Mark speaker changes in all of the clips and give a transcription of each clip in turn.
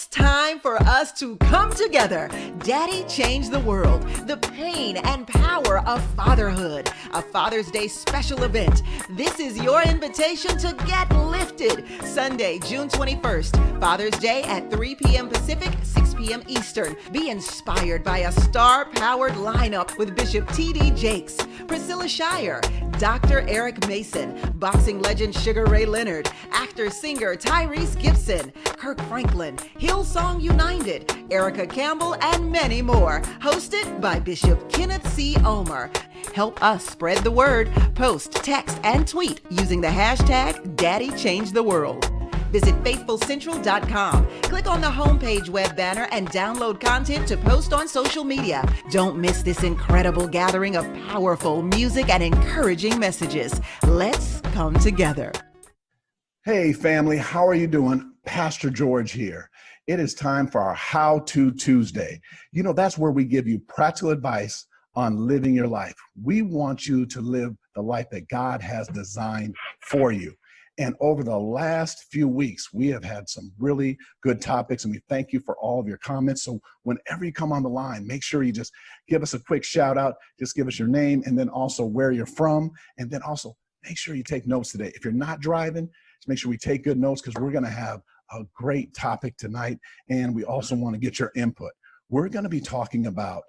Speaker 1: It's time for us to come together. Daddy changed the world. The pain and power of fatherhood. A Father's Day special event. This is your invitation to get lifted. Sunday, June 21st. Father's Day at 3 p.m. Pacific, 6 p.m. Eastern. Be inspired by a star-powered lineup with Bishop T.D. Jakes, Priscilla Shire, Dr. Eric Mason, boxing legend Sugar Ray Leonard, actor-singer Tyrese Gibson, Kirk Franklin, Hillsong United, Erica Campbell, and many more. Hosted by Bishop Kenneth C. Omer. Help us spread the word. Post, text, and tweet using the hashtag DaddyChangeTheWorld. Visit FaithfulCentral.com. Click on the homepage web banner and download content to post on social media. Don't miss this incredible gathering of powerful music and encouraging messages. Let's come together.
Speaker 2: Hey family, how are you doing? Pastor George here. It is time for our How To Tuesday. You know, that's where we give you practical advice on living your life. We want you to live the life that God has designed for you. And over the last few weeks, we have had some really good topics, and we thank you for all of your comments. So whenever you come on the line, make sure you just give us a quick shout out, just give us your name, and then also where you're from. And then also make sure you take notes today. If you're not driving, just make sure we take good notes, because we're going to have a great topic tonight. And we also want to get your input. We're going to be talking about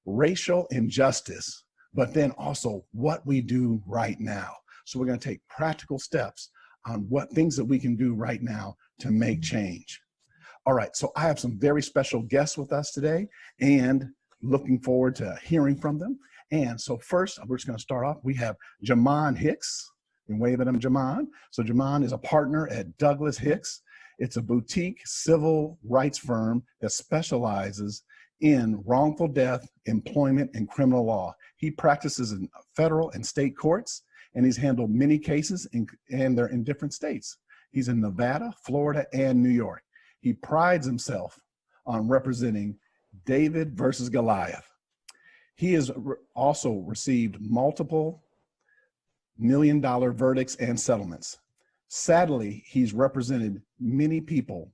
Speaker 2: racial injustice, but then also what we do right now. So we're going to take practical steps on what things that we can do right now to make change. All right, so I have some very special guests with us today and looking forward to hearing from them. And so first, we're just gonna start off. We have Jamon Hicks. You can wave at him, Jamon. So Jamon is a partner at Douglas Hicks. It's a boutique civil rights firm that specializes in wrongful death, employment, and criminal law. He practices in federal and state courts, and he's handled many cases, and they're in different states. He's in Nevada, Florida, and New York. He prides himself on representing David versus Goliath. He has also received multiple million-dollar verdicts and settlements. Sadly, he's represented many people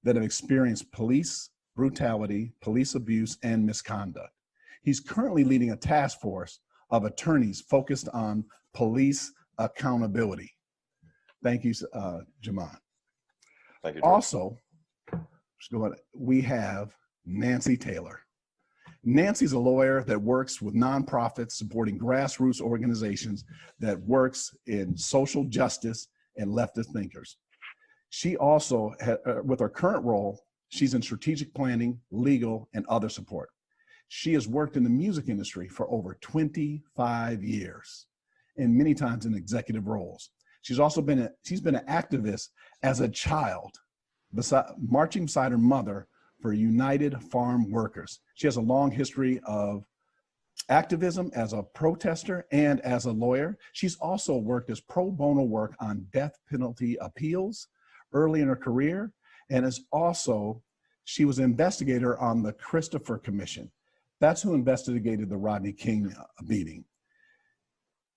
Speaker 2: that have experienced police brutality, police abuse, and misconduct. He's currently leading a task force of attorneys focused on police accountability. Thank you, Jamon.
Speaker 3: Thank you, George.
Speaker 2: Also, we have Nancy Taylor. Nancy's a lawyer that works with nonprofits supporting grassroots organizations that works in social justice and leftist thinkers. She also, with her current role, she's in strategic planning, legal, and other support. She has worked in the music industry for over 25 years. And many times in executive roles. She's also been an activist as a child, marching beside her mother for United Farm Workers. She has a long history of activism as a protester and as a lawyer. She's also worked as pro bono work on death penalty appeals early in her career, and she was an investigator on the Christopher Commission. That's who investigated the Rodney King beating.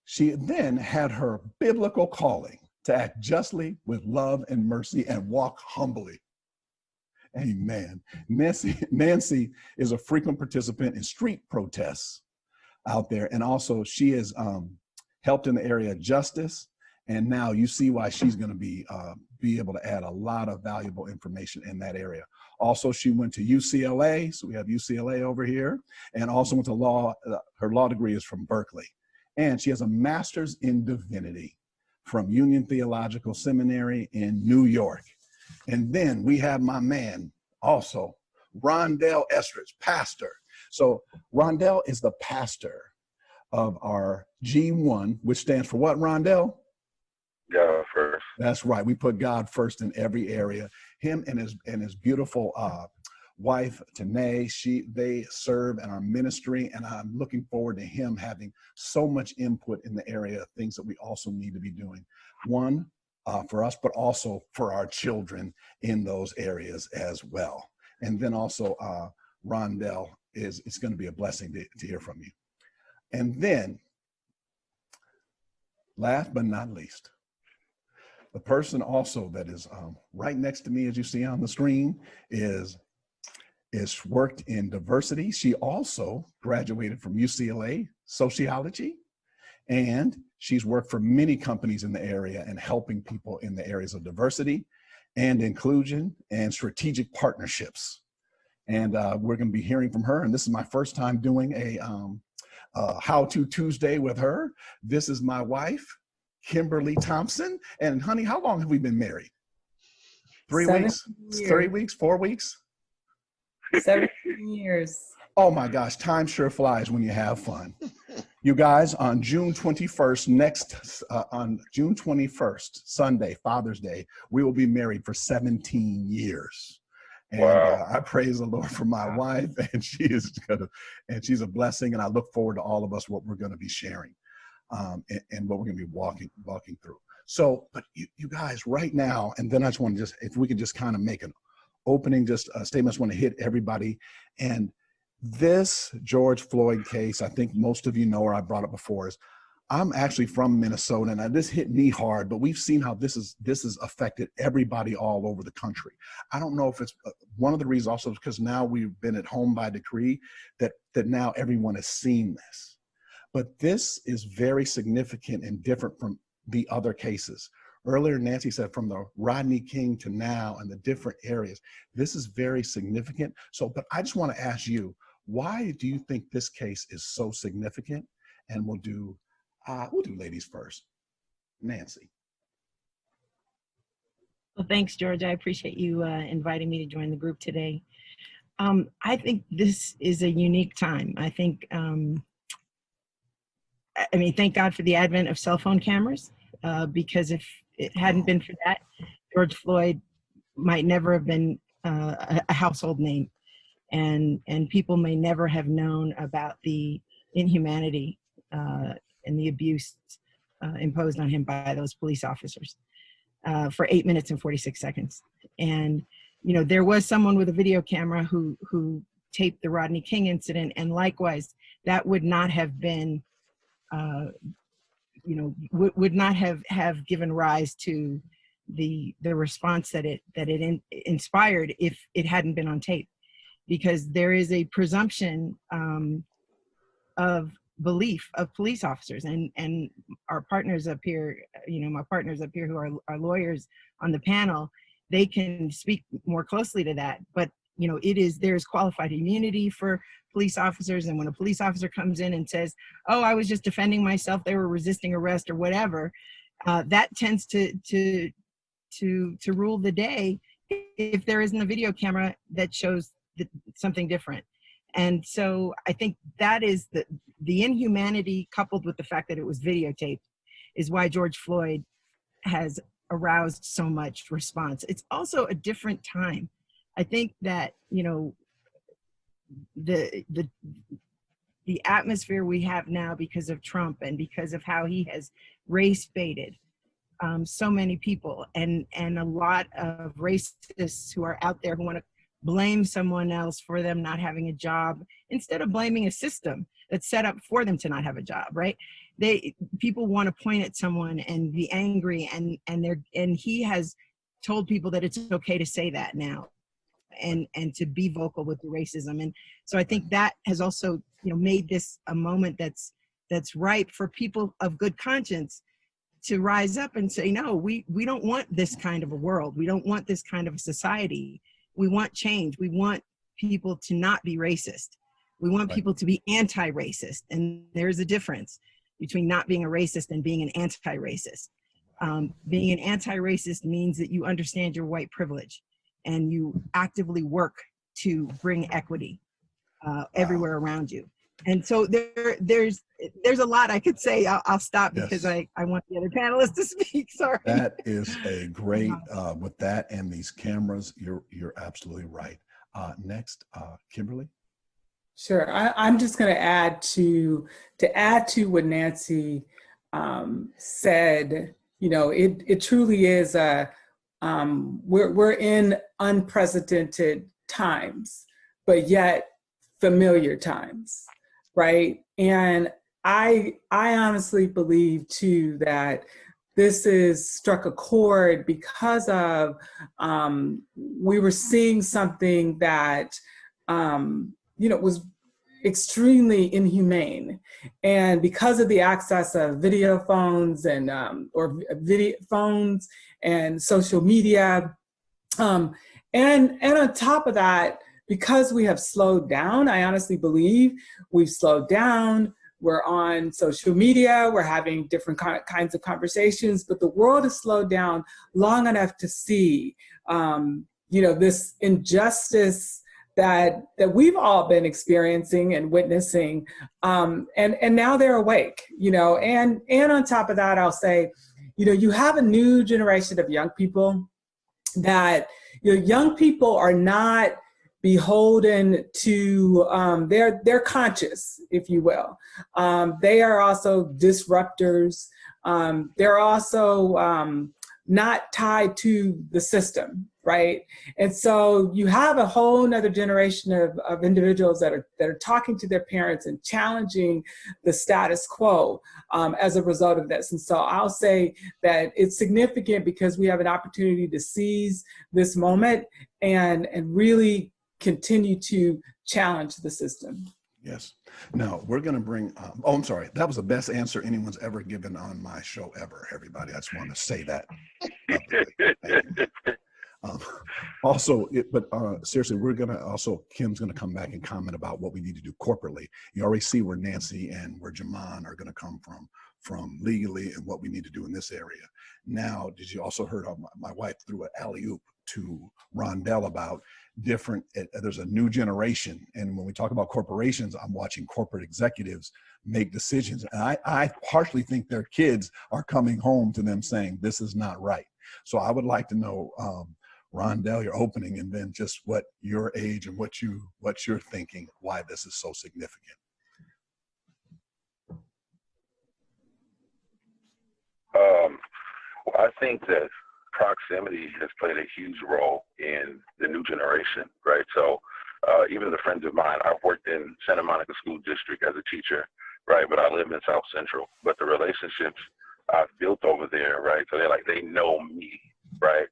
Speaker 2: She then had her biblical calling to act justly with love and mercy and walk humbly. Amen. Nancy is a frequent participant in street protests out there. And also she has helped in the area of justice. And now you see why she's going to be able to add a lot of valuable information in that area. Also, she went to UCLA. So we have UCLA over here, and also went to law. Her law degree is from Berkeley. And she has a master's in divinity from Union Theological Seminary in New York. And then we have my man also, Rondell Estridge, pastor. So Rondell is the pastor of our G1, which stands for what, Rondell?
Speaker 3: God first.
Speaker 2: That's right. We put God first in every area. Him and his beautiful wife, Tanae, they serve in our ministry, and I'm looking forward to him having so much input in the area of things that we also need to be doing. One, for us, but also for our children in those areas as well. And then also Rondell, it's going to be a blessing to hear from you. And then, last but not least, The person also that is right next to me, as you see on the screen, is worked in diversity. She also graduated from UCLA sociology, and she's worked for many companies in the area and helping people in the areas of diversity and inclusion and strategic partnerships. And we're going to be hearing from her. And this is my first time doing a How To Tuesday with her. This is my wife, Kimberly Thompson. And honey, how long have we been married? 3 weeks? 3 weeks? 4 weeks?
Speaker 4: 17 years.
Speaker 2: Oh my gosh, time sure flies when you have fun. You guys, on June 21st, on June 21st, Sunday, Father's Day, we will be married for 17 years. And
Speaker 3: wow.
Speaker 2: I praise the Lord for my wife, and she's a blessing. And I look forward to all of us, what we're going to be sharing and what we're going to be walking through. So, but you guys right now, and then I just want to if we could just kind of make an opening, just a statement. I just want to hit everybody. And this George Floyd case, I think most of you know, or I brought it before, is I'm actually from Minnesota, and this hit me hard, but we've seen how this has affected everybody all over the country. I don't know if it's one of the reasons also because now we've been at home by decree that now everyone has seen this. But this is very significant and different from the other cases. Earlier, Nancy said from the Rodney King to now and the different areas, this is very significant. So, but I just want to ask you, why do you think this case is so significant? And we'll do ladies first. Nancy.
Speaker 5: Well, thanks, George. I appreciate you inviting me to join the group today. I think this is a unique time. I think, thank God for the advent of cell phone cameras, because if it hadn't been for that, George Floyd might never have been a household name. And people may never have known about the inhumanity and the abuse imposed on him by those police officers for 8 minutes and 46 seconds. And, there was someone with a video camera who taped the Rodney King incident, and likewise, that would not have been, would not have given rise to the response that it inspired if it hadn't been on tape. Because there is a presumption of belief of police officers, and our partners up here, my partners up here who are lawyers on the panel, they can speak more closely to that. But there's qualified immunity for police officers, and when a police officer comes in and says, "Oh, I was just defending myself; they were resisting arrest," or whatever, that tends to rule the day if there isn't a video camera that shows something different. And so I think that is the inhumanity coupled with the fact that it was videotaped is why George Floyd has aroused so much response. It's also a different time. I think that, the atmosphere we have now because of Trump and because of how he has race baited so many people, and a lot of racists who are out there who want to blame someone else for them not having a job instead of blaming a system that's set up for them to not have a job, right? People want to point at someone and be angry, and he has told people that it's okay to say that now and to be vocal with the racism. And so I think that has also made this a moment that's ripe for people of good conscience to rise up and say, no, we don't want this kind of a world. We don't want this kind of a society. We want change. We want people to not be racist. We want people to be anti-racist. And there's a difference between not being a racist and being an anti-racist. Being an anti-racist means that you understand your white privilege and you actively work to bring equity everywhere around you. And so there's a lot I could say. I'll stop because I want the other panelists to speak. Sorry.
Speaker 2: That is a great, with that and these cameras, you're absolutely right. Next, Kimberly.
Speaker 4: Sure. I'm just going to add to what Nancy said. It truly is we're in unprecedented times, but yet familiar times, right? And I honestly believe too that this is struck a chord because of we were seeing something that was extremely inhumane, and because of the access of video phones and or video phones and social media, and on top of that, because we have slowed down, I honestly believe we've slowed down. We're on social media, we're having different kinds of conversations, but the world has slowed down long enough to see, this injustice that we've all been experiencing and witnessing, and now they're awake, and on top of that, I'll say, you have a new generation of young people that, young people are not beholden to, they're conscious, if you will. They are also disruptors. They're also not tied to the system, right? And so you have a whole nother generation of individuals that are talking to their parents and challenging the status quo as a result of this. And so I'll say that it's significant because we have an opportunity to seize this moment and really continue to challenge the system.
Speaker 2: Yes. Now we're going to bring, I'm sorry. That was the best answer anyone's ever given on my show ever, everybody. I just want to say that. Seriously, we're going to Kim's going to come back and comment about what we need to do corporately. You already see where Nancy and where Jaman are going to come from legally and what we need to do in this area. Now, did you also heard my wife threw an alley-oop to Rondell about there's a new generation. And when we talk about corporations, I'm watching corporate executives make decisions. And I partially think their kids are coming home to them saying, this is not right. So I would like to know, Rondell, your opening, and then just what your age and what you're thinking, why this is so significant.
Speaker 3: I think that proximity has played a huge role in the new generation, right? So even the friends of mine, I've worked in Santa Monica School District as a teacher, right? But I live in South Central. But the relationships I've built over there, right? So they know me, right?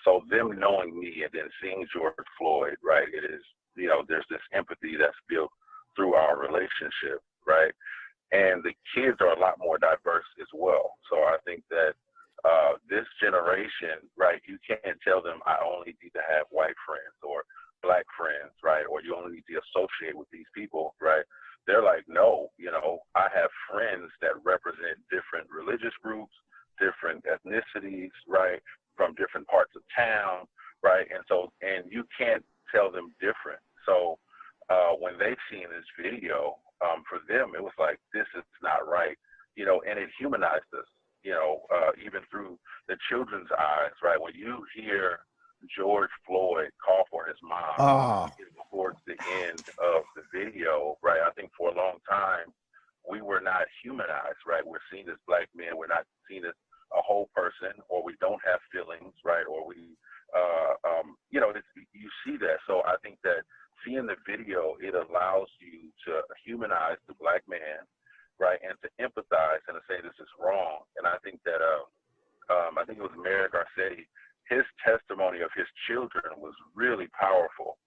Speaker 3: So them knowing me and then seeing George Floyd, right? It is, there's this empathy that's built through our relationship, right? And the kids are a lot more diverse as well. So I think that this generation, right, you can't tell them I only need to have white friends or black friends, right, or you only need to associate with these people, right? They're like, no, I have friends that represent different religious groups, different ethnicities, right, from different parts of town, right? And you can't tell them different. So when they've seen this video, for them, it was like, this is not right, and it humanized us. Even through the children's eyes, right? When you hear George Floyd call for his mom towards the end of the video, right? I think for a long time, we were not humanized, right? We're seen as black men. We're not seen as a whole person, or we don't have feelings, right? Or we, you see that. So I think that seeing the video, it allows you to humanize the black man, right, and to empathize and to say this is wrong. And I think that I think it was Mayor Garcetti, his testimony of his children was really powerful.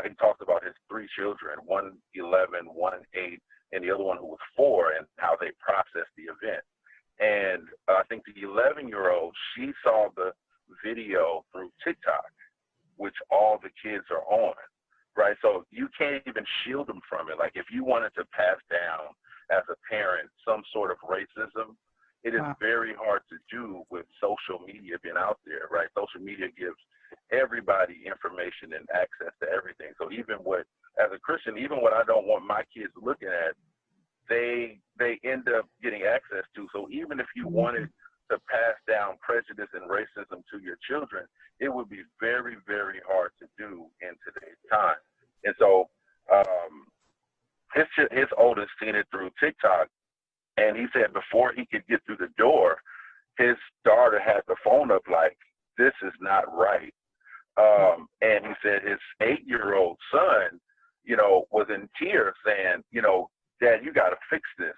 Speaker 3: He talked about his three children, one 11, one 8, and the other one who was 4, and how they processed the event. And I think the 11-year-old, she saw the video through TikTok, which all the kids are on, right? So you can't even shield them from it. Like if you wanted to pass down as a parent some sort of racism, it is very hard to do with social media being out there, right? Social media gives everybody information and access to everything. So even as a Christian, even what I don't want my kids looking at, they end up getting access to. So even if you wanted to pass down prejudice and racism to your children, it would be very, very hard to do in today's time. And so his oldest seen it through TikTok, and he said before he could get through the door, his daughter had the phone up like, this is not right. And he said his 8-year-old son, was in tears saying, Dad, you got to fix this.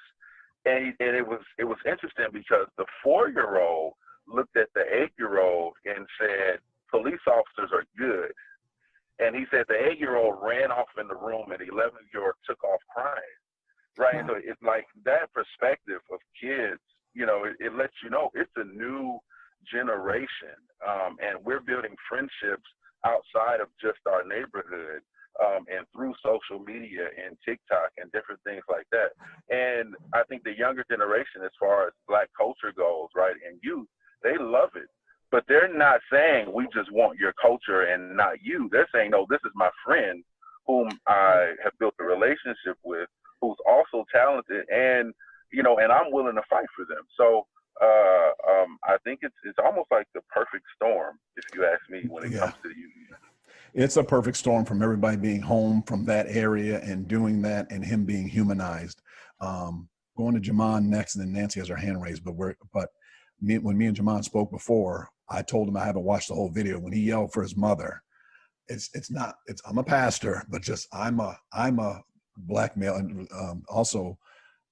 Speaker 3: And it was interesting because the 4-year-old in the room and 11-year-old took off crying, right?
Speaker 4: Wow.
Speaker 3: So it's like that perspective of kids, you know, it lets you know it's a new generation, and we're building friendships outside of just our neighborhood, and through social media and TikTok and different things like that. And I think the younger generation, as far as Black culture goes, right, and youth, they love it. But they're not saying we just want your culture and not you. They're saying, no, this is my friend whom I have built a relationship with, who's also talented, and you know, and I'm willing to fight for them. So I think it's almost like the perfect storm, if you ask me, when it comes to the union.
Speaker 2: It's a perfect storm from everybody being home from that area and doing that, and him being humanized. Going to Jamon next, and then Nancy has her hand raised. But when me and Jamon spoke before, I told him I haven't watched the whole video. When he yelled for his mother, I'm a pastor, but just I'm a Black male, and also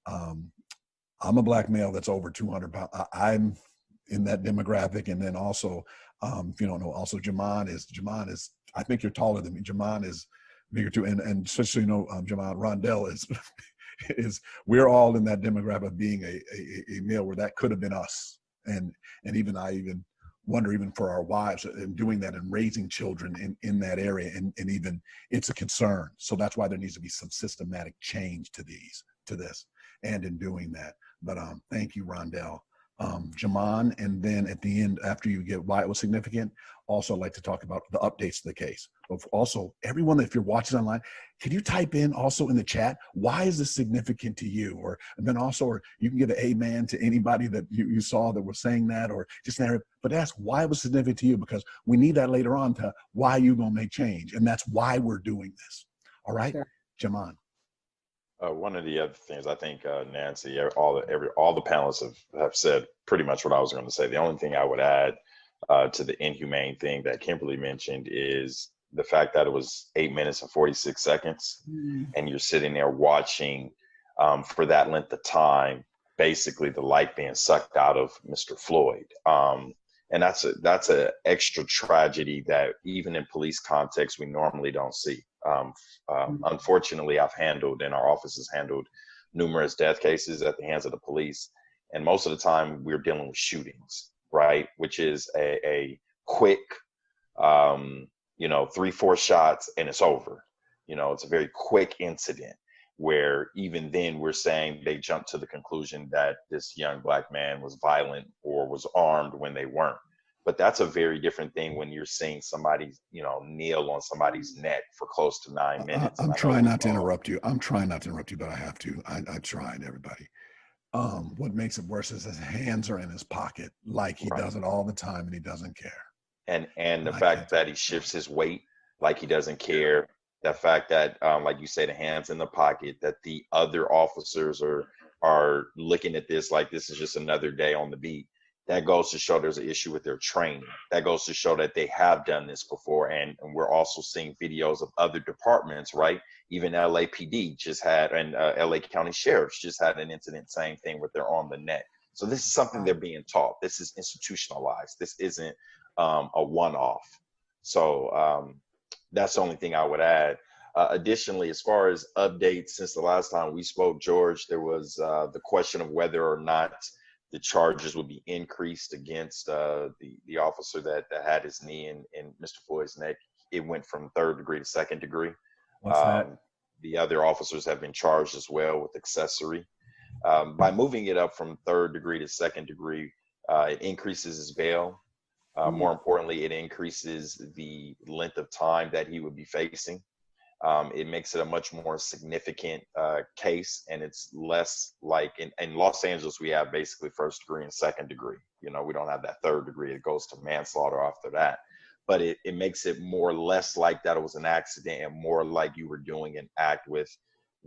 Speaker 2: I'm a Black male that's over 200 pounds. I'm in that demographic, and then also if you don't know, also Jamon is I think you're taller than me. Jamon is bigger too, and just so you know, Jamon, Rondell is we're all in that demographic of being a male where that could have been us, and even I wonder, even for our wives, and doing that and raising children in that area, and even it's a concern. So that's why there needs to be some systematic change to this, and in doing that. But thank you, Rondell. Jamon, and then at the end, after you get why it was significant, also I'd like to talk about the updates to the case. But also, everyone, if you're watching online, can you type in also in the chat, why is this significant to you? Or and then also, or you can give an amen to anybody that you saw that was saying that, or just narrative, but ask why it was significant to you, because we need that later on to why you're going to make change. And that's why we're doing this. All right, sure. Jamon.
Speaker 6: One of the other things, I think Nancy, all the panelists have said pretty much what I was going to say. The only thing I would add to the inhumane thing that Kimberly mentioned is the fact that it was 8 minutes and 46 seconds, and you're sitting there watching for that length of time, basically the life being sucked out of Mr. Floyd. And that's a extra tragedy that even in police context we normally don't see. Unfortunately, and our office has handled numerous death cases at the hands of the police, and most of the time we're dealing with shootings, right? Which is a quick, 3-4 shots and it's over. It's a very quick incident where even then we're saying they jumped to the conclusion that this young Black man was violent or was armed when they weren't. But that's a very different thing when you're seeing somebody, kneel on somebody's neck for close to 9 minutes.
Speaker 2: I'm trying not to interrupt you. But I have to. I tried, everybody. What makes it worse is his hands are in his pocket, like he does it all the time, and he doesn't care.
Speaker 6: And the fact that he shifts his weight like he doesn't care. The fact that, like you say, the hands in the pocket, that the other officers are looking at this like this is just another day on the beat. That goes to show there's an issue with their training. That goes to show that they have done this before. And we're also seeing videos of other departments, right? Even LAPD just had, and LA County Sheriffs just had an incident, same thing, where they're on the net. So this is something they're being taught. This is institutionalized. This isn't a one-off. So that's the only thing I would add. Additionally, as far as updates, since the last time we spoke, George, there was the question of whether or not the charges would be increased against the officer that had his knee in Mr. Floyd's neck. It went from 3rd degree to 2nd degree.
Speaker 2: What's that?
Speaker 6: The other officers have been charged as well with accessory. By moving it up from 3rd degree to 2nd degree, it increases his bail. More importantly, it increases the length of time that he would be facing. It makes it a much more significant case, and it's less like in Los Angeles, we have basically 1st degree and 2nd degree. We don't have that 3rd degree. It goes to manslaughter after that. But it makes it less like that it was an accident, and more like you were doing an act with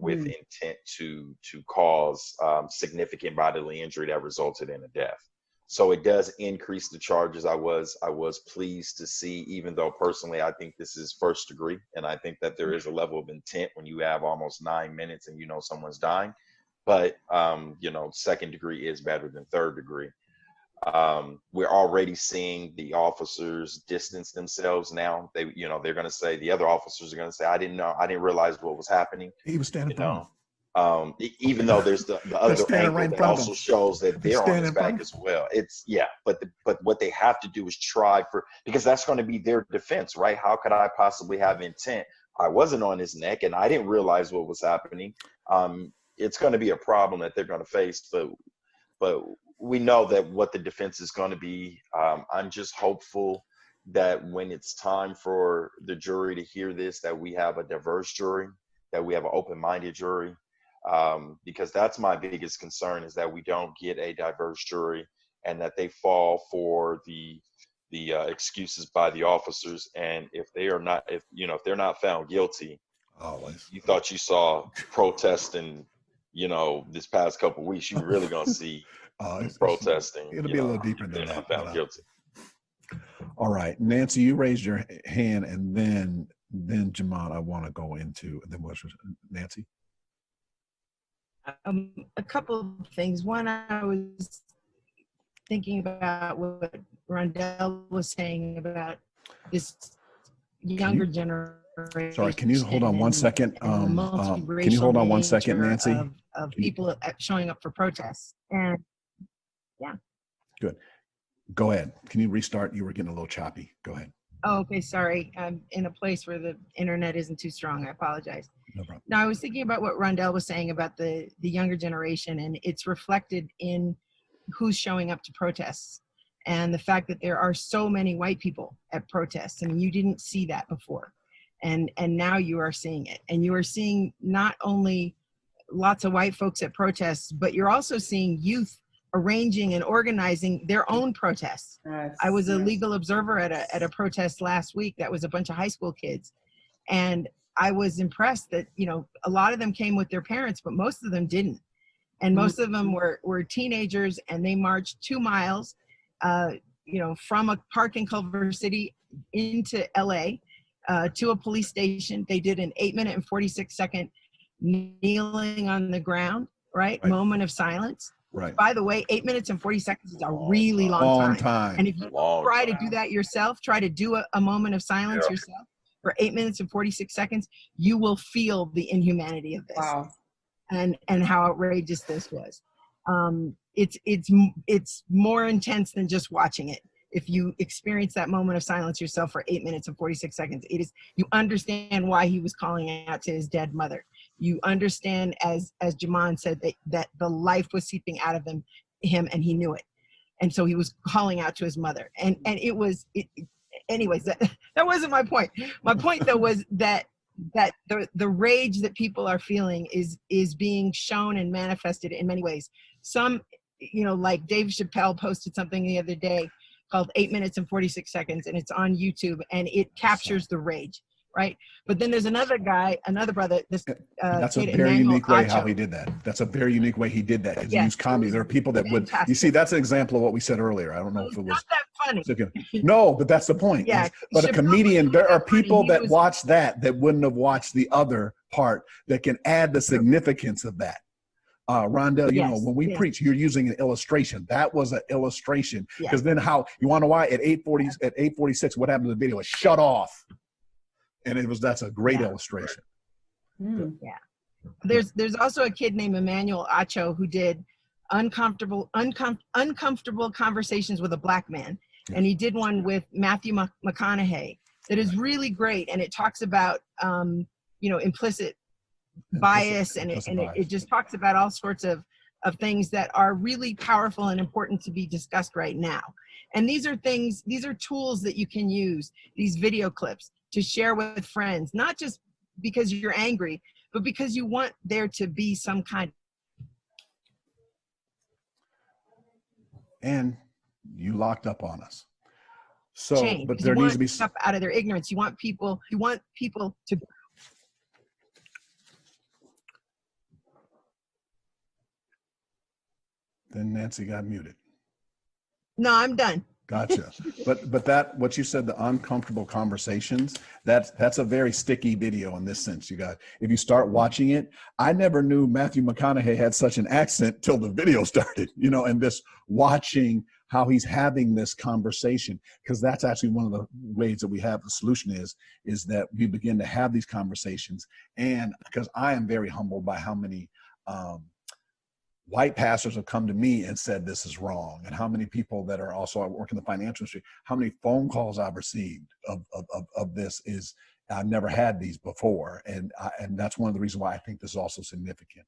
Speaker 6: intent to cause significant bodily injury that resulted in a death. So it does increase the charges. I was pleased to see, even though personally I think this is 1st degree, and I think that there is a level of intent when you have almost 9 minutes and someone's dying. But 2nd degree is better than 3rd degree. We're already seeing the officers distance themselves now. They, you know, they're going to say, the other officers are going to say, I didn't know, I didn't realize what was happening.
Speaker 2: He was standing
Speaker 6: You
Speaker 2: in front
Speaker 6: know, even though there's the other
Speaker 2: standing
Speaker 6: angle
Speaker 2: right in
Speaker 6: that
Speaker 2: front of
Speaker 6: also
Speaker 2: him.
Speaker 6: shows that
Speaker 2: They're
Speaker 6: they're on
Speaker 2: standing
Speaker 6: his
Speaker 2: in front
Speaker 6: back
Speaker 2: of
Speaker 6: as well. It's, yeah, but what they have to do is try for, because that's going to be their defense, right? How could I possibly have intent? I wasn't on his neck and I didn't realize what was happening. It's going to be a problem that they're going to face, but we know that what the defense is going to be. I'm just hopeful that when it's time for the jury to hear this, that we have a diverse jury, that we have an open-minded jury, because that's my biggest concern, is that we don't get a diverse jury and that they fall for the excuses by the officers. And if they are not, if they're not found guilty, you thought you saw protesting, this past couple of weeks, you're really gonna see protesting.
Speaker 2: It'll be a little deeper than
Speaker 6: they're
Speaker 2: that.
Speaker 6: not found guilty.
Speaker 2: All right, Nancy, you raised your hand, and then Jamon, I want to go into, and then what's Nancy?
Speaker 5: A couple of things. One, I was thinking about what Rondell was saying about this younger generation.
Speaker 2: Sorry, can you hold on 1 second? Can you hold on 1 second, Nancy?
Speaker 5: Of people showing up for protests. And yeah.
Speaker 2: Good. Go ahead. Can you restart? You were getting a little choppy. Go ahead.
Speaker 5: Oh, okay. Sorry. I'm in a place where the internet isn't too strong. I apologize.
Speaker 2: No problem.
Speaker 5: Now, I was thinking about what Rondell was saying about the younger generation, and it's reflected in who's showing up to protests and the fact that there are so many white people at protests. I mean, you didn't see that before. And now you are seeing it. And you are seeing not only lots of white folks at protests, but you're also seeing youth arranging and organizing their own protests.
Speaker 4: Yes,
Speaker 5: I was a legal observer at a protest last week that was a bunch of high school kids. And I was impressed that, a lot of them came with their parents, but most of them didn't. And most of them were teenagers, and they marched 2 miles, from a park in Culver City into LA to a police station. They did an 8-minute and 46-second kneeling on the ground, right? Moment of silence.
Speaker 2: Right.
Speaker 5: By the way, 8 minutes and 40 seconds is a really long time. And if you try to do that yourself, try to do a moment of silence yourself for 8 minutes and 46 seconds, you will feel the inhumanity of this.
Speaker 4: Wow.
Speaker 5: And how outrageous this was. It's more intense than just watching it. If you experience that moment of silence yourself for 8 minutes and 46 seconds, you understand why he was calling out to his dead mother. You understand, as Jamon said, that the life was seeping out of him, and he knew it. And so he was calling out to his mother. And anyways, that wasn't my point. My point though was that the rage that people are feeling is being shown and manifested in many ways. Some, like Dave Chappelle posted something the other day called 8 minutes and 46 seconds, and it's on YouTube, and it captures the rage, right? But then there's another brother.
Speaker 2: That's a very unique way how he did that. That's a very unique way he did that. He used comedy. There are people that would, you see, that's an example of what we said earlier. I don't know if it was
Speaker 5: not that funny.
Speaker 2: No, but that's the point.
Speaker 5: Yeah,
Speaker 2: but a comedian, there are people that watch that wouldn't have watched the other part that can add the significance of that. Rondell, when we preach, you're using an illustration. That was an illustration. Because then you want to know why? At 8:46, what happened to the video? It shut off. And that's a great illustration.
Speaker 5: Yeah. There's also a kid named Emmanuel Acho who did uncomfortable conversations with a black man. And he did one with Matthew McConaughey that is really great. And it talks about, implicit bias, and it just talks about all sorts of things that are really powerful and important to be discussed right now. And these are tools that you can use, these video clips, to share with friends, not just because you're angry, but because you want there to be some kind.
Speaker 2: And you locked up on us. So,
Speaker 5: change.
Speaker 2: But there needs to be
Speaker 5: up out of their ignorance. You want people to.
Speaker 2: Then Nancy got muted.
Speaker 5: No, I'm done.
Speaker 2: Gotcha. But that, what you said, the uncomfortable conversations, that's a very sticky video in this sense. If you start watching it, I never knew Matthew McConaughey had such an accent till the video started, and this watching how he's having this conversation, because that's actually one of the ways that we have the solution is that we begin to have these conversations. And because I am very humbled by how many white pastors have come to me and said this is wrong, and how many people that are also working in the financial industry, how many phone calls I've received of this is, I've never had these before. And that's one of the reasons why I think this is also significant.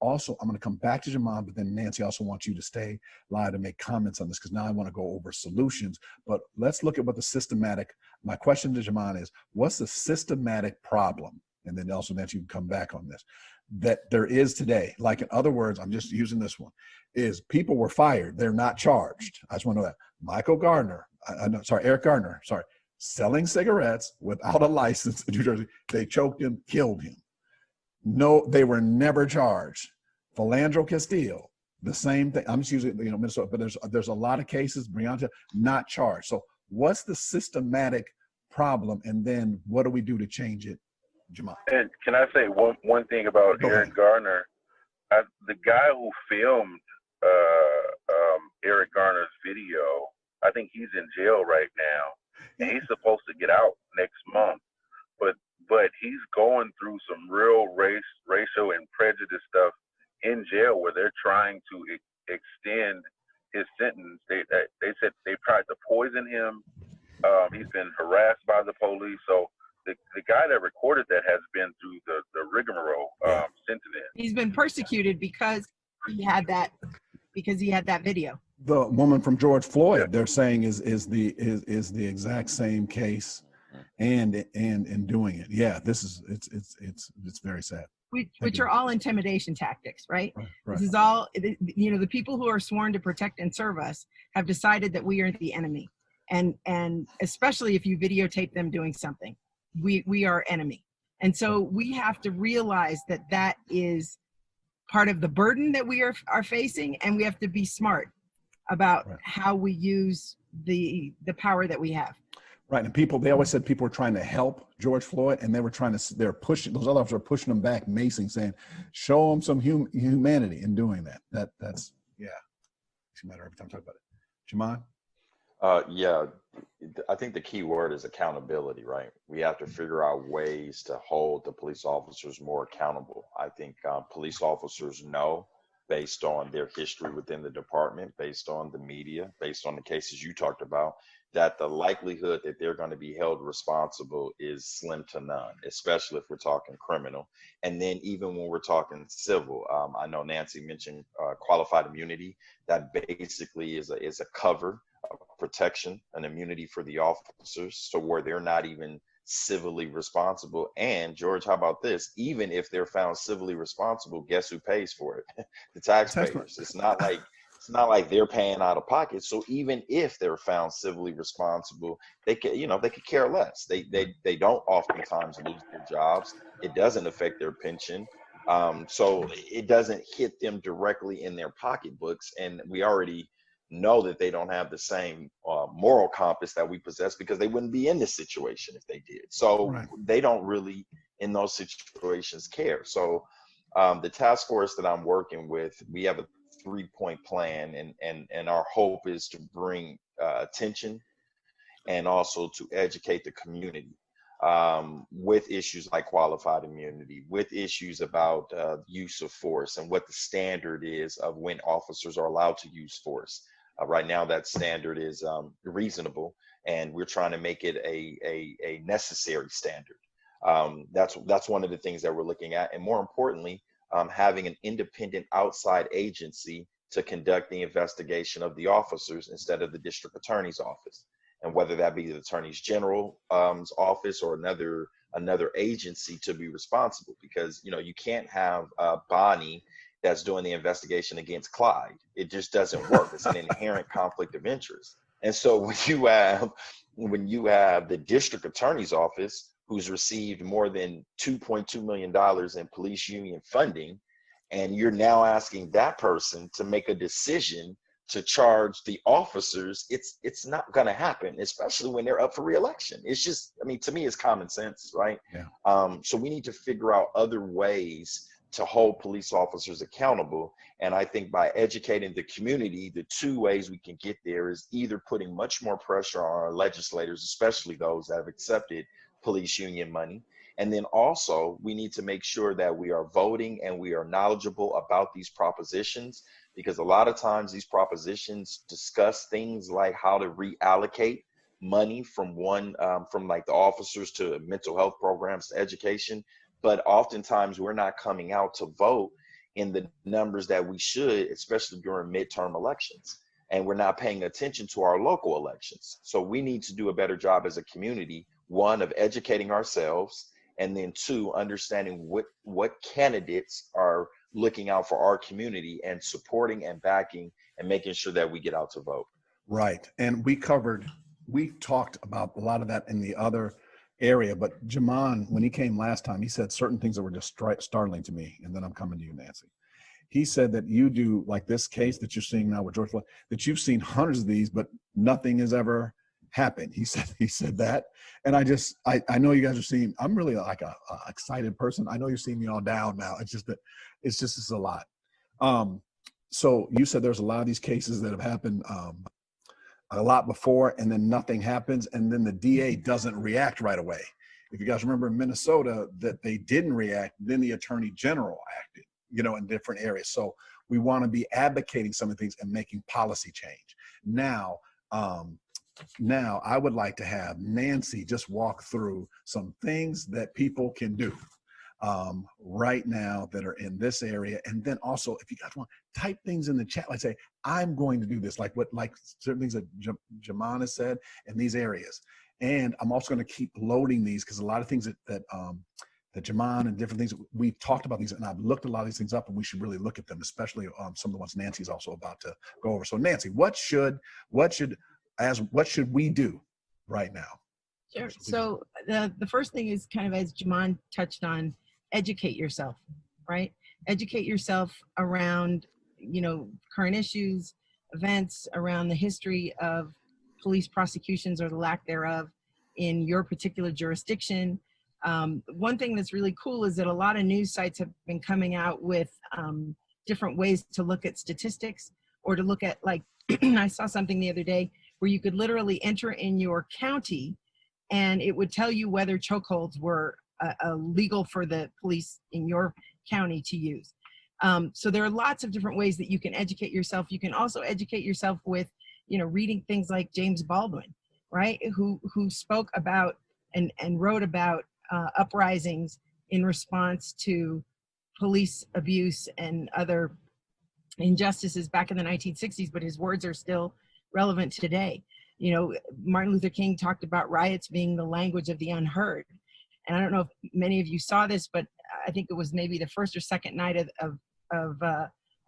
Speaker 2: Also, I'm going to come back to Jaman, but then Nancy, I also want you to stay live and make comments on this, because now I want to go over solutions. But let's look at what the systematic, my question to Jaman is, what's the systematic problem? And then also Nancy, you can come back on this, that there is today. Like, in other words, I'm just using this one, is people were fired. They're not charged. I just want to know that. Eric Gardner, selling cigarettes without a license in New Jersey. They choked him, killed him. No, they were never charged. Philandro Castile, the same thing. I'm just using, Minnesota, but there's a lot of cases, Brianna, not charged. So what's the systematic problem? And then what do we do to change it, Jamal?
Speaker 3: And can I say one thing about Eric Gardner? The guy who filmed Eric Garner's video, I think he's in jail right now. And he's supposed to get out next month, but he's going through some real racial and prejudice stuff in jail, where they're trying to extend his sentence. They said they tried to poison him. He's been harassed by the police. So the guy that recorded that has been through the rigmarole since then. He's
Speaker 5: been persecuted because he had that video.
Speaker 2: The woman from George Floyd, they're saying is the exact same case, and in doing it. Yeah, this is it's very sad.
Speaker 5: Which are all intimidation tactics, right?
Speaker 2: Right.
Speaker 5: This is all, the people who are sworn to protect and serve us have decided that we are the enemy, and especially if you videotape them doing something, we are enemy, and so we have to realize that is part of the burden that we are facing, and we have to be smart about how we use the power that we have.
Speaker 2: Right, and they always said people were trying to help George Floyd, and they're pushing, those other officers are pushing them back, macing, saying, show them some humanity in doing that. That's it's a matter every time I talk about it. Jaman?
Speaker 6: I think the key word is accountability, right? We have to figure out ways to hold the police officers more accountable. I think police officers know, based on their history within the department, based on the media, based on the cases you talked about, that the likelihood that they're going to be held responsible is slim to none, especially if we're talking criminal. And then even when we're talking civil, I know Nancy mentioned qualified immunity. That basically is a cover, of protection, an immunity for the officers, so where they're not even civilly responsible. And George, how about this? Even if they're found civilly responsible, guess who pays for it? The taxpayers. It's not like they're paying out of pocket. So even if they're found civilly responsible, they could care less. They don't oftentimes lose their jobs. It doesn't affect their pension. So it doesn't hit them directly in their pocketbooks. And we already know that they don't have the same moral compass that we possess, because they wouldn't be in this situation if they did. So they don't really, in those situations, care. So the task force that I'm working with, we have a 3-point plan, and our hope is to bring attention and also to educate the community with issues like qualified immunity, with issues about use of force, and what the standard is of when officers are allowed to use force. Right now, that standard is reasonable, and we're trying to make it a necessary standard. That's one of the things that we're looking at, and more importantly, having an independent outside agency to conduct the investigation of the officers instead of the district attorney's office, and whether that be the attorney's general's office or another agency to be responsible, because you can't have Bonnie that's doing the investigation against Clyde. It just doesn't work. It's an inherent conflict of interest. And so when you have the district attorney's office, who's received more than $2.2 million in police union funding, and you're now asking that person to make a decision to charge the officers, it's not going to happen, especially when they're up for re-election. It's just, to me, it's common sense, right?
Speaker 2: Yeah.
Speaker 6: So we need to figure out other ways to hold police officers accountable. And I think by educating the community, the two ways we can get there is either putting much more pressure on our legislators, especially those that have accepted police union money. And then also we need to make sure that we are voting and we are knowledgeable about these propositions, because a lot of times these propositions discuss things like how to reallocate money from from like the officers to mental health programs to education. But oftentimes we're not coming out to vote in the numbers that we should, especially during midterm elections. And we're not paying attention to our local elections. So we need to do a better job as a community, one, of educating ourselves, and then two, understanding what candidates are looking out for our community and supporting and backing and making sure that we get out to vote.
Speaker 2: Right. And we talked about a lot of that in the other area, but Jamon, when he came last time, he said certain things that were just startling to me. And then I'm coming to you, Nancy. He said that you do, like this case that you're seeing now with George Floyd, that you've seen hundreds of these, but nothing has ever happened. He said that. And I know you guys are seeing, I'm really like a excited person. I know you're seeing me all down now. It's just a lot. So you said there's a lot of these cases that have happened a lot before, and then nothing happens, and then the DA doesn't react right away. If you guys remember in Minnesota that they didn't react, then the Attorney General acted, in different areas. So we want to be advocating some of the things and making policy change. Now I would like to have Nancy just walk through some things that people can do right now that are in this area. And then also, if you guys want, type things in the chat, like say, I'm going to do this, like certain things that Jamon has said in these areas. And I'm also going to keep loading these, because a lot of things that Jamon and different things, we've talked about these, and I've looked a lot of these things up, and we should really look at them, especially some of the ones Nancy's also about to go over. So Nancy, what should we do right now?
Speaker 5: Sure. So the first thing is kind of, as Jamon touched on, educate yourself, right? Educate yourself around, current issues, events, around the history of police prosecutions or the lack thereof in your particular jurisdiction. One thing that's really cool is that a lot of news sites have been coming out with different ways to look at statistics, or to look at, like, I saw something the other day where you could literally enter in your county and it would tell you whether chokeholds were legal for the police in your county to use. So there are lots of different ways that you can educate yourself. You can also educate yourself with, reading things like James Baldwin, right? Who spoke about and wrote about uprisings in response to police abuse and other injustices back in the 1960s, but his words are still relevant today. Martin Luther King talked about riots being the language of the unheard. And I don't know if many of you saw this, but I think it was maybe the first or second night of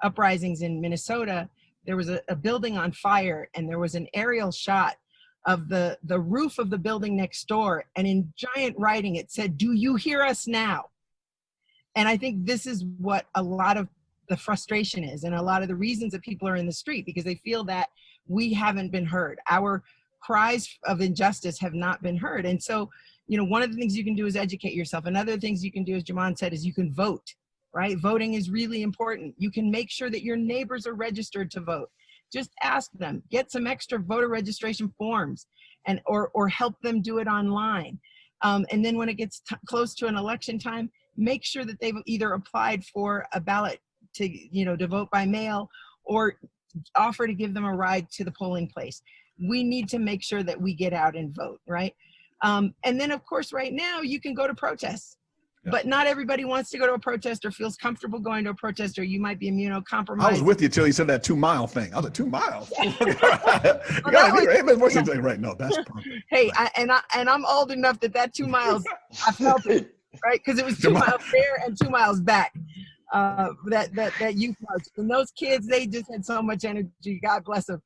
Speaker 5: uprisings in Minnesota. There was a building on fire, and there was an aerial shot of the roof of the building next door. And in giant writing, it said, "Do you hear us now?" And I think this is what a lot of the frustration is, and a lot of the reasons that people are in the street, because they feel that we haven't been heard. Our cries of injustice have not been heard. And so, one of the things you can do is educate yourself. And other things you can do, as Jamon said, is you can vote, right? Voting is really important. You can make sure that your neighbors are registered to vote. Just ask them, get some extra voter registration forms, and or help them do it online. And then when it gets close to an election time, make sure that they've either applied for a ballot to vote by mail, or offer to give them a ride to the polling place. We need to make sure that we get out and vote, right? And then, of course, right now you can go to protests, but not everybody wants to go to a protest or feels comfortable going to a protest, or you might be immunocompromised.
Speaker 2: I was with you till you said that 2 mile thing. I was like, 2 miles. Right? No, that's perfect.
Speaker 5: Hey, I'm old enough that 2 miles, I felt it, right? Because it was 2 miles there and 2 miles back. That youth march, and those kids, they just had so much energy. God bless them.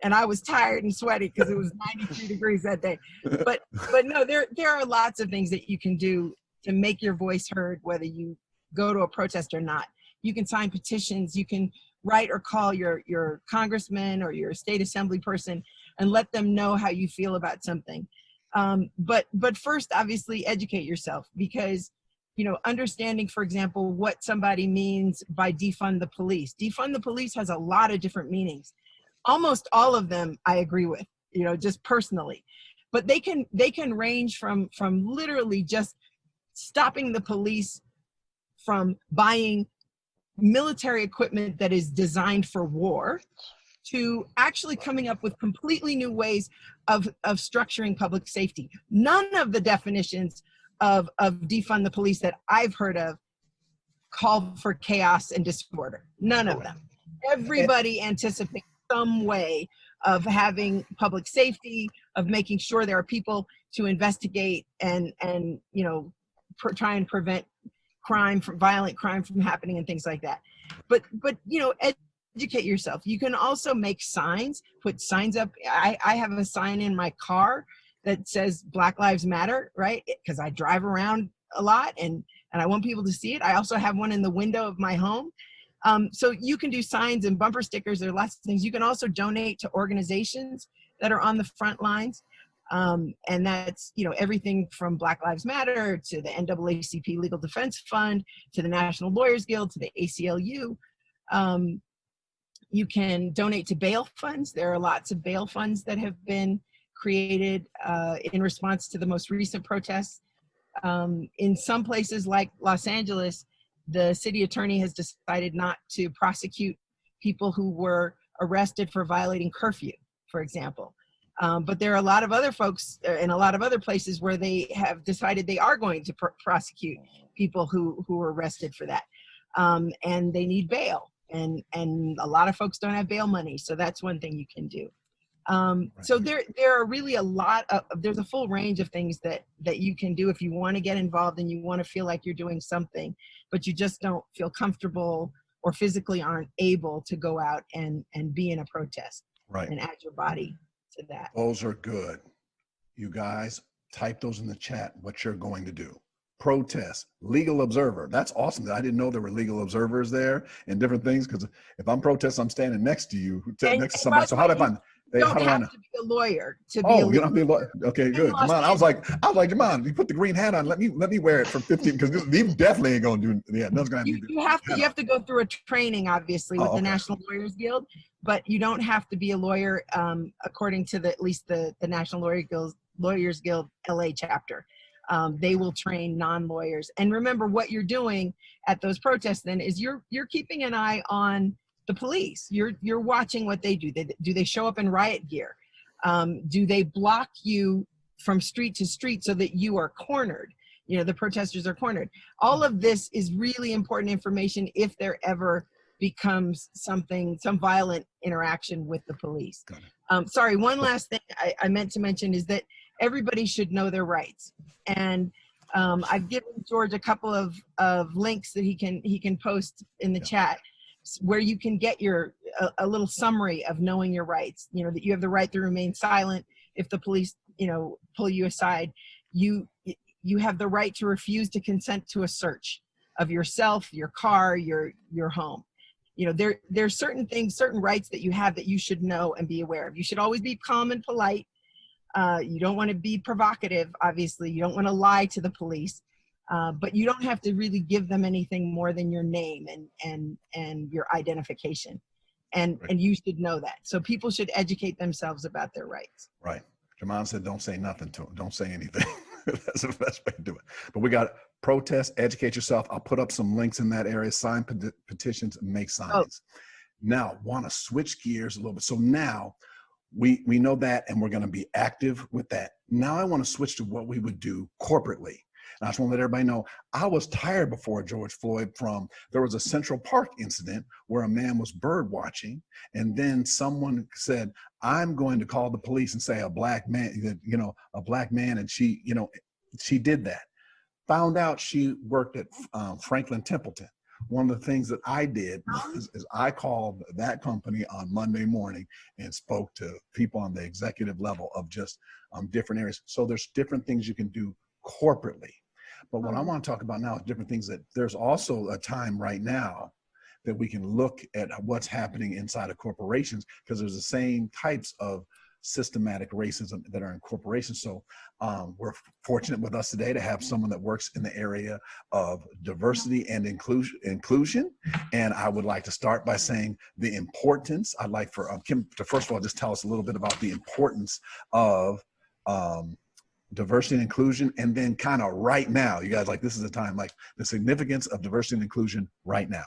Speaker 5: And I was tired and sweaty because it was 93 degrees that day. But no, there are lots of things that you can do to make your voice heard, whether you go to a protest or not. You can sign petitions. You can write or call your congressman or your state assembly person and let them know how you feel about something. But first, obviously, educate yourself, because understanding, for example, what somebody means by defund the police. Defund the police has a lot of different meanings. Almost all of them I agree with, just personally. But they can range from literally just stopping the police from buying military equipment that is designed for war, to actually coming up with completely new ways of structuring public safety. None of the definitions of defund the police that I've heard of call for chaos and disorder. None of them. Everybody anticipates some way of having public safety, of making sure there are people to investigate and try and prevent violent crime from happening and things like that. But educate yourself. You can also make signs, put signs up. I have a sign in my car that says Black Lives Matter, right? Because I drive around a lot and I want people to see it. I also have one in the window of my home. So you can do signs and bumper stickers. There are lots of things. You can also donate to organizations that are on the front lines. And that's, everything from Black Lives Matter to the NAACP Legal Defense Fund, to the National Lawyers Guild, to the ACLU. You can donate to bail funds. There are lots of bail funds that have been created in response to the most recent protests. In some places like Los Angeles, the city attorney has decided not to prosecute people who were arrested for violating curfew, for example. But there are a lot of other folks in a lot of other places where they have decided they are going to prosecute people who were arrested for that. And they need bail. And a lot of folks don't have bail money. So that's one thing you can do. So there are really there's a full range of things that you can do if you want to get involved and you want to feel like you're doing something, but you just don't feel comfortable or physically aren't able to go out and be in a protest and add your body to that.
Speaker 2: Those are good. You guys type those in the chat, what you're going to do. Protest, legal observer. That's awesome. I didn't know there were legal observers there and different things, because if I'm protesting, I'm standing next to you, next to somebody. So how do I find?
Speaker 5: You don't have to be a lawyer to be a
Speaker 2: you don't have to be a lawyer. Okay, good. Jamon, I was like, Jamon, you put the green hat on. Let me wear it for 15, because these definitely ain't gonna do. Yeah, nothing's gonna happen.
Speaker 5: You have to go through a training, obviously, with the National Lawyers Guild, but you don't have to be a lawyer, according to at least the National Lawyers Guild LA chapter. They will train non-lawyers. And remember, what you're doing at those protests then is you're keeping an eye on the police. You're watching what they do. Do they show up in riot gear? Do they block you from street to street so that you are cornered? The protesters are cornered. All of this is really important information if there ever becomes some violent interaction with the police. Sorry, one last thing I meant to mention is that everybody should know their rights. And I've given George a couple of links that he can post in the chat, where you can get a little summary of knowing your rights. That you have the right to remain silent if the police pull you aside. You have the right to refuse to consent to a search of yourself, your car, your home. There's certain things, certain rights that you have that you should know and be aware of. You should always be calm and polite. You don't want to be provocative, obviously. You don't want to lie to the police. But you don't have to really give them anything more than your name and your identification. And you should know that. So people should educate themselves about their rights. Right.
Speaker 2: Jamon said, don't say nothing to them. Don't say anything. That's the best way to do it. But we got protest, educate yourself. I'll put up some links in that area, sign petitions, make signs. Now, want to switch gears a little bit. So now we know that, and we're going to be active with that. Now I want to switch to what we would do corporately. And I just want to let everybody know, I was tired before George Floyd there was a Central Park incident where a man was bird watching, and then someone said, I'm going to call the police and say a black man, and she did that. Found out she worked at Franklin Templeton. One of the things that I did is I called that company on Monday morning and spoke to people on the executive level of just different areas. So there's different things you can do corporately. But what I want to talk about now is different things that there's also a time right now that we can look at what's happening inside of corporations, because there's the same types of systematic racism that are in corporations. So we're fortunate with us today to have someone that works in the area of diversity and inclusion. And I would like to start by saying the importance. I'd like for Kim to first of all just tell us a little bit about the importance of diversity and inclusion, and then kind of right now, you guys, like, this is the time, like the significance of diversity and inclusion right now.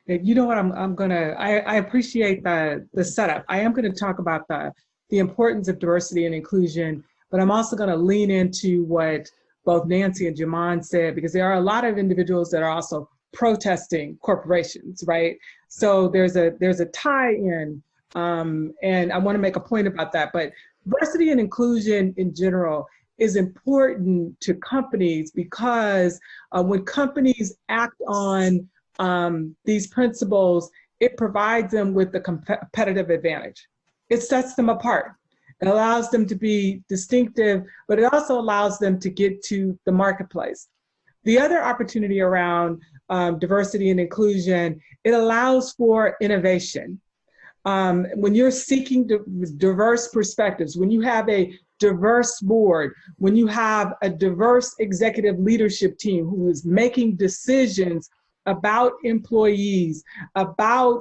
Speaker 4: You know what, I appreciate the setup. I am gonna talk about the importance of diversity and inclusion, but I'm also gonna lean into what both Nancy and Jamon said, because there are a lot of individuals that are also protesting corporations, right? So there's a tie-in, and I wanna make a point about that, but diversity and inclusion in general is important to companies because when companies act on these principles, it provides them with a competitive advantage. It sets them apart. It allows them to be distinctive, but it also allows them to get to the marketplace. The other opportunity around diversity and inclusion, it allows for innovation. When you're seeking diverse perspectives, when you have a diverse board, when you have a diverse executive leadership team who is making decisions about employees, about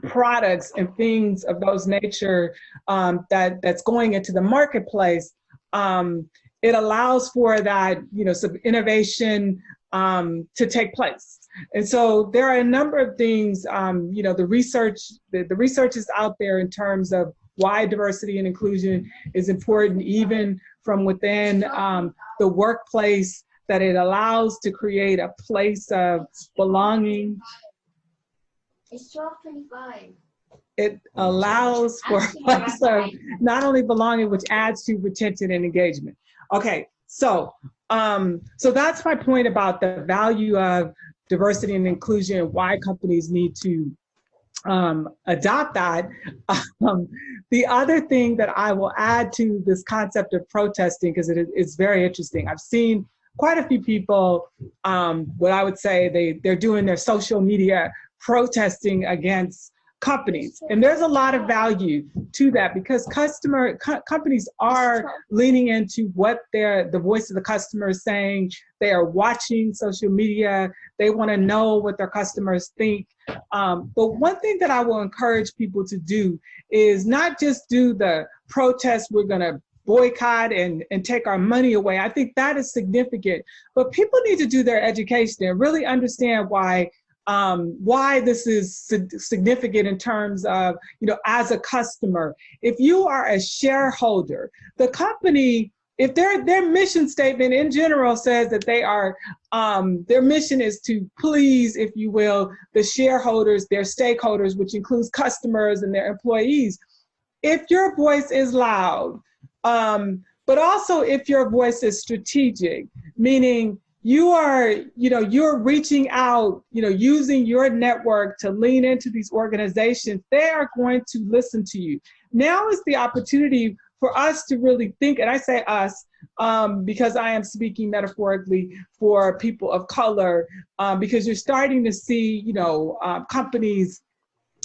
Speaker 4: products and things of those nature that's going into the marketplace, it allows for that, some innovation to take place. And so there are a number of things, the research is out there in terms of why diversity and inclusion is important, even from within the workplace, that it allows to create a place of belonging.
Speaker 7: It's 12:25.
Speaker 4: It allows for a place of not only belonging, which adds to retention and engagement. Okay, so that's my point about the value of diversity and inclusion and why companies need to adopt that. The other thing that I will add to this concept of protesting, because it's very interesting. I've seen quite a few people, what I would say, they're doing their social media protesting against companies. And there's a lot of value to that because companies are leaning into what the voice of the customer is saying. They are watching social media. They want to know what their customers think. But one thing that I will encourage people to do is not just do the protest, we're going to boycott and take our money away. I think that is significant, but people need to do their education and really understand why this is significant in terms of, as a customer. If you are a shareholder, the company, if their mission statement in general says that they are, their mission is to please, if you will, the shareholders, their stakeholders, which includes customers and their employees. If your voice is loud, but also if your voice is strategic, meaning you're reaching out, using your network to lean into these organizations, they are going to listen to you. Now is the opportunity for us to really think, and I say us, because I am speaking metaphorically for people of color, because you're starting to see, companies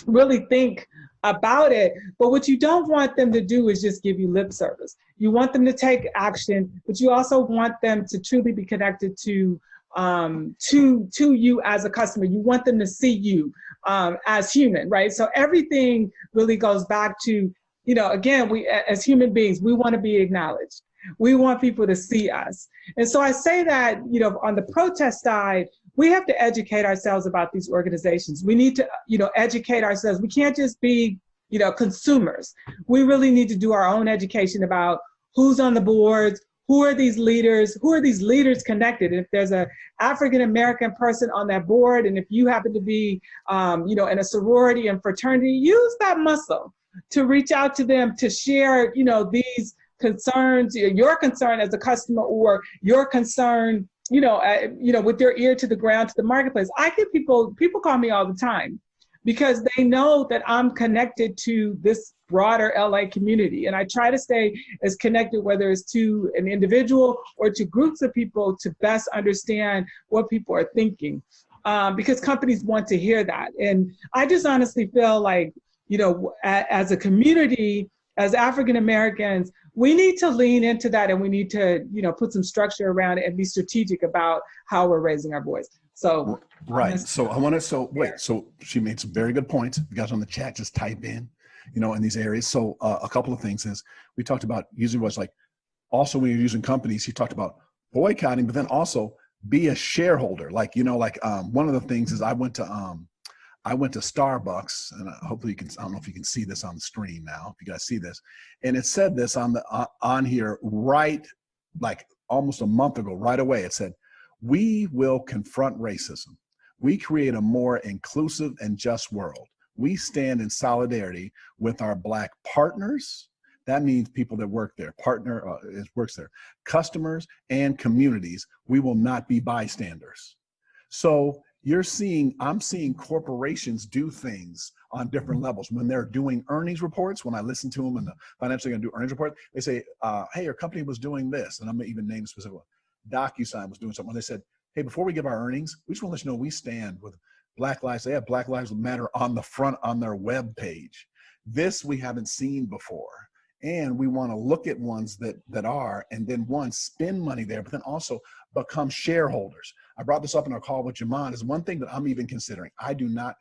Speaker 4: really think about it. But what you don't want them to do is just give you lip service. You want them to take action, but you also want them to truly be connected to you as a customer. You want them to see you as human, right? So everything really goes back to, again, we as human beings, we want to be acknowledged. We want people to see us. And so I say that, on the protest side, we have to educate ourselves about these organizations. We need to, educate ourselves. We can't just be, consumers. We really need to do our own education about who's on the boards, who are these leaders connected. And if there's an African-American person on that board, and if you happen to be, in a sorority and fraternity, use that muscle to reach out to them, to share, these concerns, your concern as a customer, or your concern, with your ear to the ground, to the marketplace. I get people call me all the time because they know that I'm connected to this broader LA community. And I try to stay as connected, whether it's to an individual or to groups of people, to best understand what people are thinking, because companies want to hear that. And I just honestly feel like, as a community, as African Americans, we need to lean into that, and we need to, you know, put some structure around it and be strategic about how we're raising our voice. So
Speaker 2: right. So I want to, so she made some very good points. You guys on the chat, just type in, you know, in these areas. So a couple of things is we talked about using what's like, also when you're using companies, he talked about boycotting, but then also be a shareholder. Like, you know, like one of the things is I went to Starbucks, and hopefully you can, I don't know if you can see this on the screen now, if you guys see this, and it said this on the on here right, like almost a month ago, right away. It said, we will confront racism. We create a more inclusive and just world. We stand in solidarity with our Black partners. That means people that work there, works there, customers and communities. We will not be bystanders. So I'm seeing corporations do things on different levels. When they're doing earnings reports, when I listen to them and the financially going to do earnings report, they say, hey, your company was doing this. And I'm going to even name a specific one. DocuSign was doing something. They said, hey, before we give our earnings, we just want to let you know we stand with Black Lives. They have Black Lives Matter on the front on their web page. This we haven't seen before. And we want to look at ones that are, and then one, spend money there, but then also become shareholders. I brought this up in our call with Jaman. Is one thing that I'm even considering. I'm not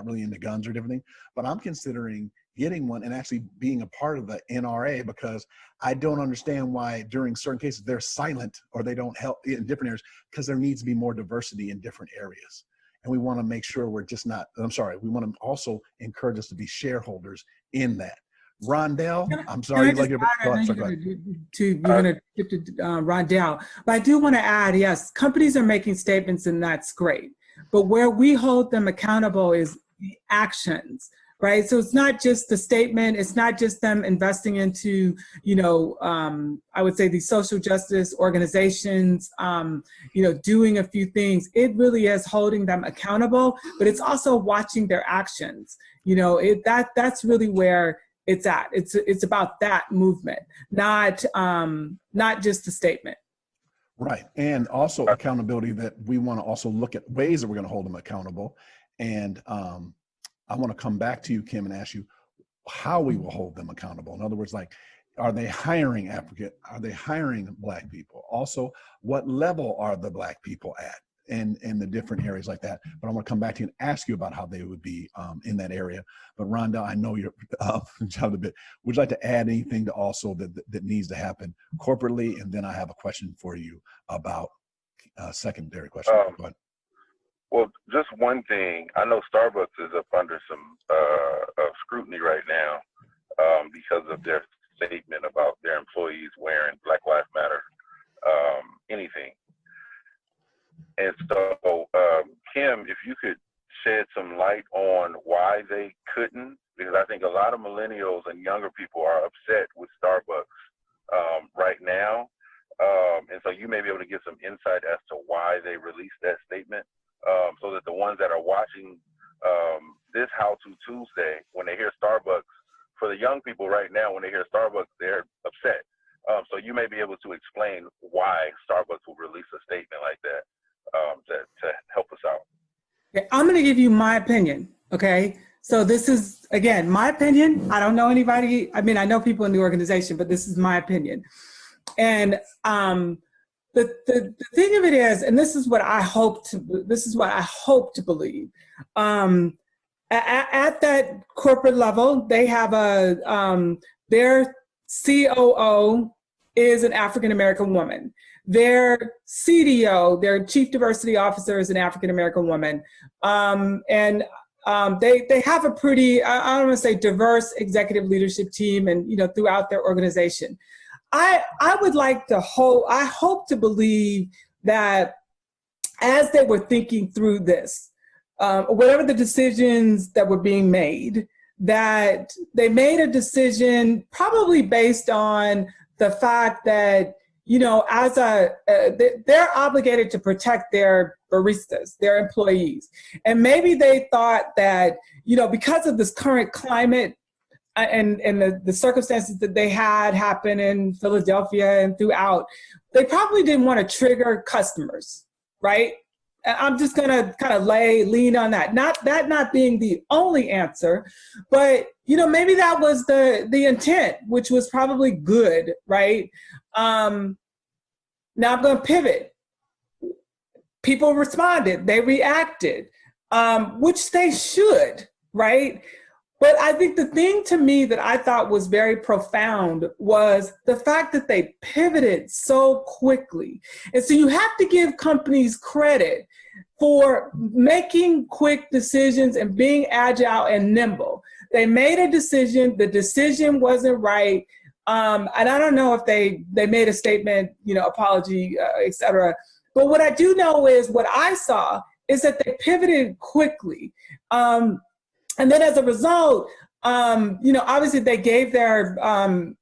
Speaker 2: really into guns or different things, but I'm considering getting one and actually being a part of the NRA, because I don't understand why during certain cases they're silent or they don't help in different areas, because there needs to be more diversity in different areas. And we want to make sure we're just not, we want to also encourage us to be shareholders in that. Rondell, I'm sorry.
Speaker 4: You're going to skip to Rondell, but I do want to add, yes, companies are making statements and that's great. But where we hold them accountable is the actions, right? So it's not just the statement, it's not just them investing into, you know, I would say these social justice organizations, you know, doing a few things. It really is holding them accountable, but it's also watching their actions. You know, that's really where it's at. It's about that movement, not just the statement.
Speaker 2: Right, and also accountability, that we want to also look at ways that we're going to hold them accountable. And I want to come back to you, Kim, and ask you how we will hold them accountable. In other words, like, are they hiring Are they hiring Black people? Also, what level are the Black people at? And the different areas like that. But I want to come back to you and ask you about how they would be in that area. But Rhonda, I know you're jumped a bit. Would you like to add anything to also that needs to happen corporately? And then I have a question for you about secondary question. Go ahead.
Speaker 3: Well, just one thing. I know Starbucks is up under some scrutiny right now because of their statement about their employees wearing Black Lives Matter anything. And so, Kim, if you could shed some light on why they couldn't, because I think a lot of millennials and younger people are upset with Starbucks right now. And so you may be able to give some insight as to why they released that statement, so that the ones that are watching this How To Tuesday, when they hear Starbucks, for the young people right now, when they hear Starbucks, they're upset. So you may be able to explain why Starbucks will release a statement like that. To help us out.
Speaker 4: Okay, I'm going to give you my opinion. Okay, so this is, again, my opinion. I don't know anybody. I mean, I know people in the organization, but this is my opinion. And the thing of it is, and this is what I hope to believe. At that corporate level, they have their COO is an African American woman. Their CDO, their Chief Diversity Officer, is an African American woman. And they have a pretty, I don't want to say diverse executive leadership team, and, you know, throughout their organization. I hope to believe that as they were thinking through this, whatever the decisions that were being made, that they made a decision probably based on the fact that, you know, they're obligated to protect their baristas, their employees. And maybe they thought that, you know, because of this current climate and the circumstances that they had happen in Philadelphia and throughout, they probably didn't want to trigger customers, right? I'm just gonna kind of lean on that. Not being the only answer, but maybe that was the intent, which was probably good, right? Now I'm gonna pivot. People responded, they reacted, which they should, right? But I think the thing to me that I thought was very profound was the fact that they pivoted so quickly. And so you have to give companies credit for making quick decisions and being agile and nimble. They made a decision, the decision wasn't right. And I don't know if they made a statement, apology, et cetera. But what I do know is what I saw is that they pivoted quickly. And then as a result, obviously they gave their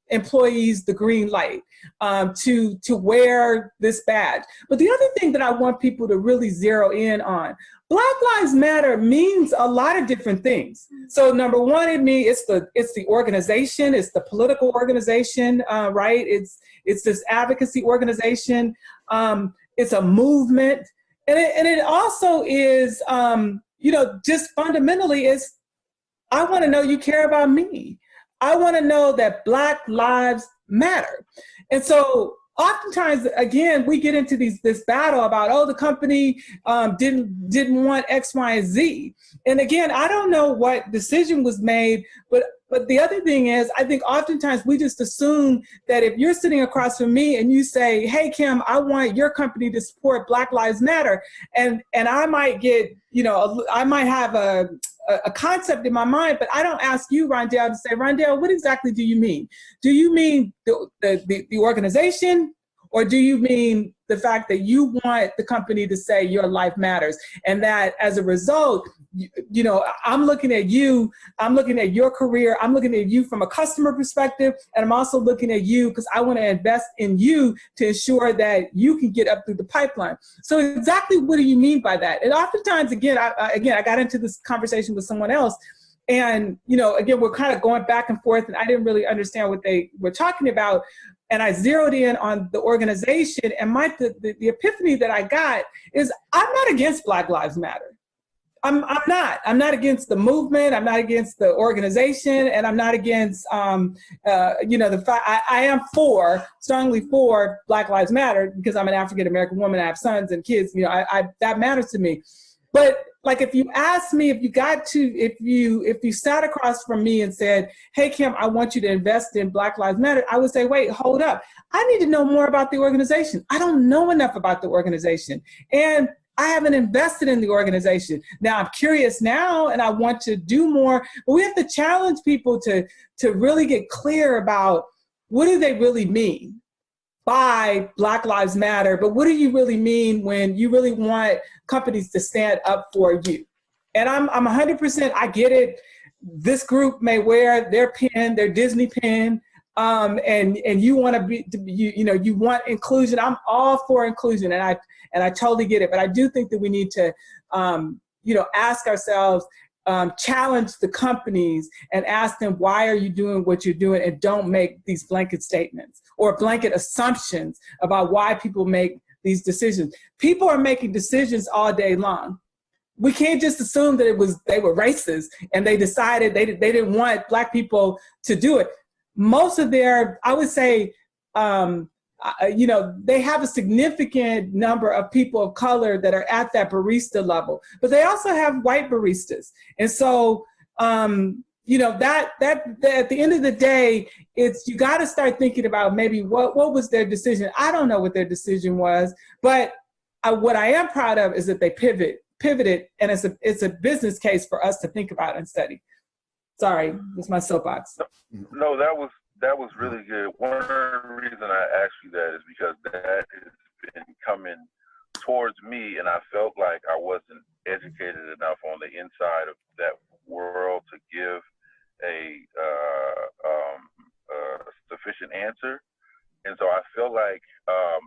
Speaker 4: employees the green light to wear this badge. But the other thing that I want people to really zero in on, Black Lives Matter means a lot of different things. So number one, it's the organization, it's the political organization, right? It's this advocacy organization. It's a movement, and it also is, just fundamentally is, I want to know you care about me. I want to know that Black lives matter. And so oftentimes, again, we get into this battle about, the company didn't want X, Y, and Z. And again, I don't know what decision was made, but the other thing is, I think oftentimes we just assume that if you're sitting across from me and you say, hey, Kim, I want your company to support Black Lives Matter, and I might get, I might have a concept in my mind, but I don't ask you, Rondell, to say, Rondell, what exactly do you mean? Do you mean the organization, or do you mean the fact that you want the company to say your life matters, and that as a result, I'm looking at you, I'm looking at your career, I'm looking at you from a customer perspective, and I'm also looking at you because I want to invest in you to ensure that you can get up through the pipeline. So exactly what do you mean by that? And oftentimes, again, I got into this conversation with someone else, and again, we're kind of going back and forth, and I didn't really understand what they were talking about. And I zeroed in on the organization, and the epiphany that I got is I'm not against Black Lives Matter. I'm not against the movement. I'm not against the organization, and I'm not against the fact I am strongly for Black Lives Matter because I'm an African American woman. I have sons and kids. That matters to me. But like, if you asked me, if you sat across from me and said, hey, Kim, I want you to invest in Black Lives Matter, I would say, wait, hold up. I need to know more about the organization. I don't know enough about the organization. And I haven't invested in the organization. Now I'm curious now, and I want to do more, but we have to challenge people to really get clear about what do they really mean by Black Lives Matter, but what do you really mean when you really want companies to stand up for you? And I'm 100%, I get it. This group may wear their pin, their Disney pin, and you want you want inclusion. I'm all for inclusion, and I totally get it. But I do think that we need to, ask ourselves, challenge the companies and ask them, why are you doing what you're doing? And don't make these blanket statements or blanket assumptions about why people make these decisions. People are making decisions all day long. We can't just assume that they were racist and they decided they didn't want Black people to do it. Most of I would say, they have a significant number of people of color that are at that barista level, but they also have white baristas. And so, that at the end of the day, you got to start thinking about maybe what was their decision. I don't know what their decision was, but what I am proud of is that they pivoted, and it's a business case for us to think about and study. Sorry, that's my soapbox.
Speaker 3: No, that was really good. One of the reasons I asked you that is because that has been coming towards me, and I felt like I wasn't educated enough on the inside of that world to give a sufficient answer. And so I feel like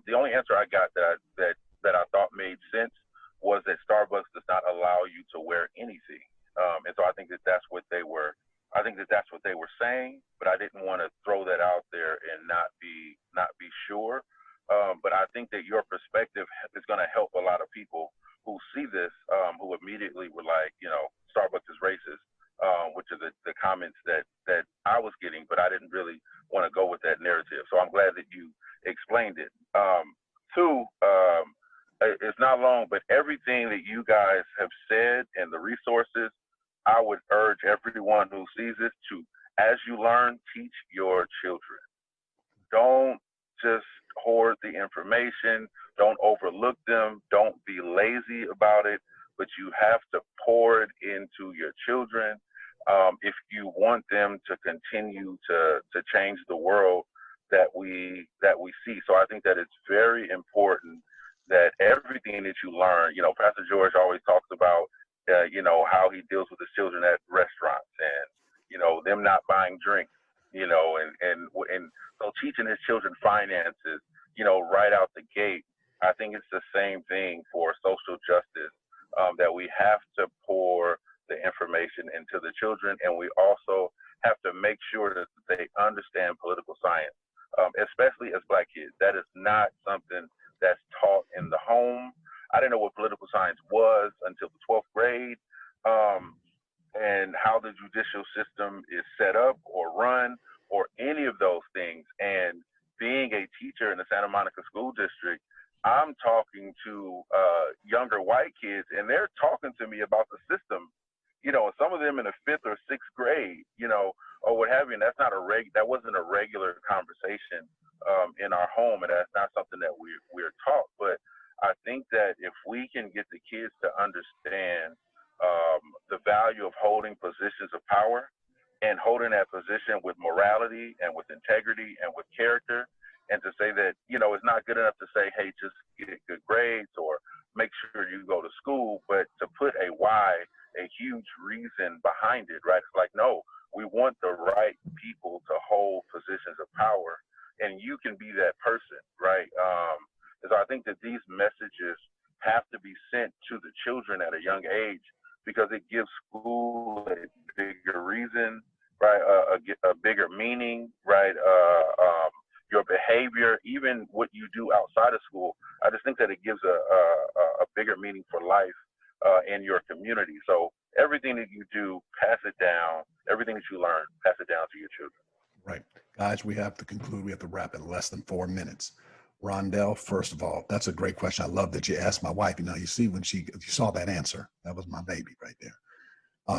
Speaker 3: the only answer I got that I thought made sense was that Starbucks does not allow you to wear anything. And so I think that's what they were saying, but I didn't want to throw that out there and not be sure. But I think that your perspective is going to help a lot of people who see this, who immediately were like, Starbucks is racist, which are the comments that I was getting, but I didn't really want to go with that narrative. So I'm glad that you explained it. Two, it's not long, but everything that you guys have said and the resources, I would urge everyone who sees this to, as you learn, teach your children. Don't just hoard the information. Don't overlook them. Don't be lazy about it, but you have to pour it into your children if you want them to continue to change the world that we see. So I think that it's very important that everything that you learn, Pastor George always talks about, how he deals with his children at restaurants and, them not buying drinks, and so teaching his children finances, right out the gate. I think it's the same thing for social justice, that we have to pour the information into the children, and we also have to make sure that they understand political science, especially as Black kids. That is not something that's taught in the home. I didn't know what political science was until the 12th grade, and how the judicial system is set up or run or any of those things. And being a teacher in the Santa Monica School District, I'm talking to younger white kids, and they're talking to me about the system, some of them in the 5th or 6th grade, or what have you. And that's not that wasn't a regular conversation in our home, and that's not something that we're taught. But I think that if we can get the kids to understand the value of holding positions of power and holding that position with morality and with integrity and with character, and to say that, it's not good enough to say, hey, just get good grades or make sure you go to school, but to put a why, a huge reason behind it, right? It's like, no, we want the right people to hold positions of power, and you can be that person, right? So I think that these messages have to be sent to the children at a young age, because it gives school a bigger reason, right? A bigger meaning, right? Your behavior, even what you do outside of school. I just think that it gives a bigger meaning for life in your community. So everything that you do, pass it down. Everything that you learn, pass it down to your children.
Speaker 2: Right. Guys, we have to conclude. We have to wrap in less than 4 minutes. Rondell, first of all, that's a great question. I love that you asked my wife. You see, when you saw that answer, that was my baby right there.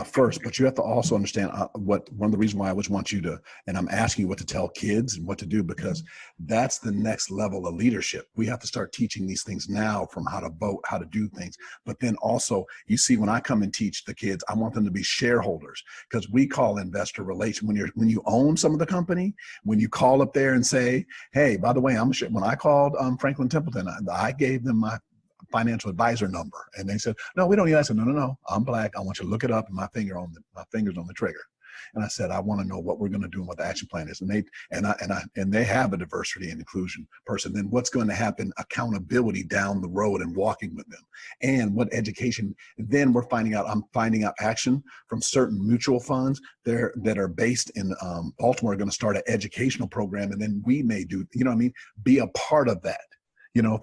Speaker 2: First, but you have to also understand one of the reasons why I always want you to, and I'm asking you what to tell kids and what to do, because that's the next level of leadership. We have to start teaching these things now, from how to vote, how to do things. But then also, you see, when I come and teach the kids, I want them to be shareholders, because we call investor relation when you own some of the company, when you call up there and say, hey, by the way, when I called Franklin Templeton, I gave them my financial advisor number, and they said, no, we don't need that. I said, no, I'm Black. I want you to look it up, and my finger's on the trigger. And I said, I want to know what we're going to do and what the action plan is. And they have a diversity and inclusion person. Then what's going to happen? Accountability down the road and walking with them, and what education. Then I'm finding out action from certain mutual funds that are based in Baltimore are going to start an educational program, and then we may do, be a part of that.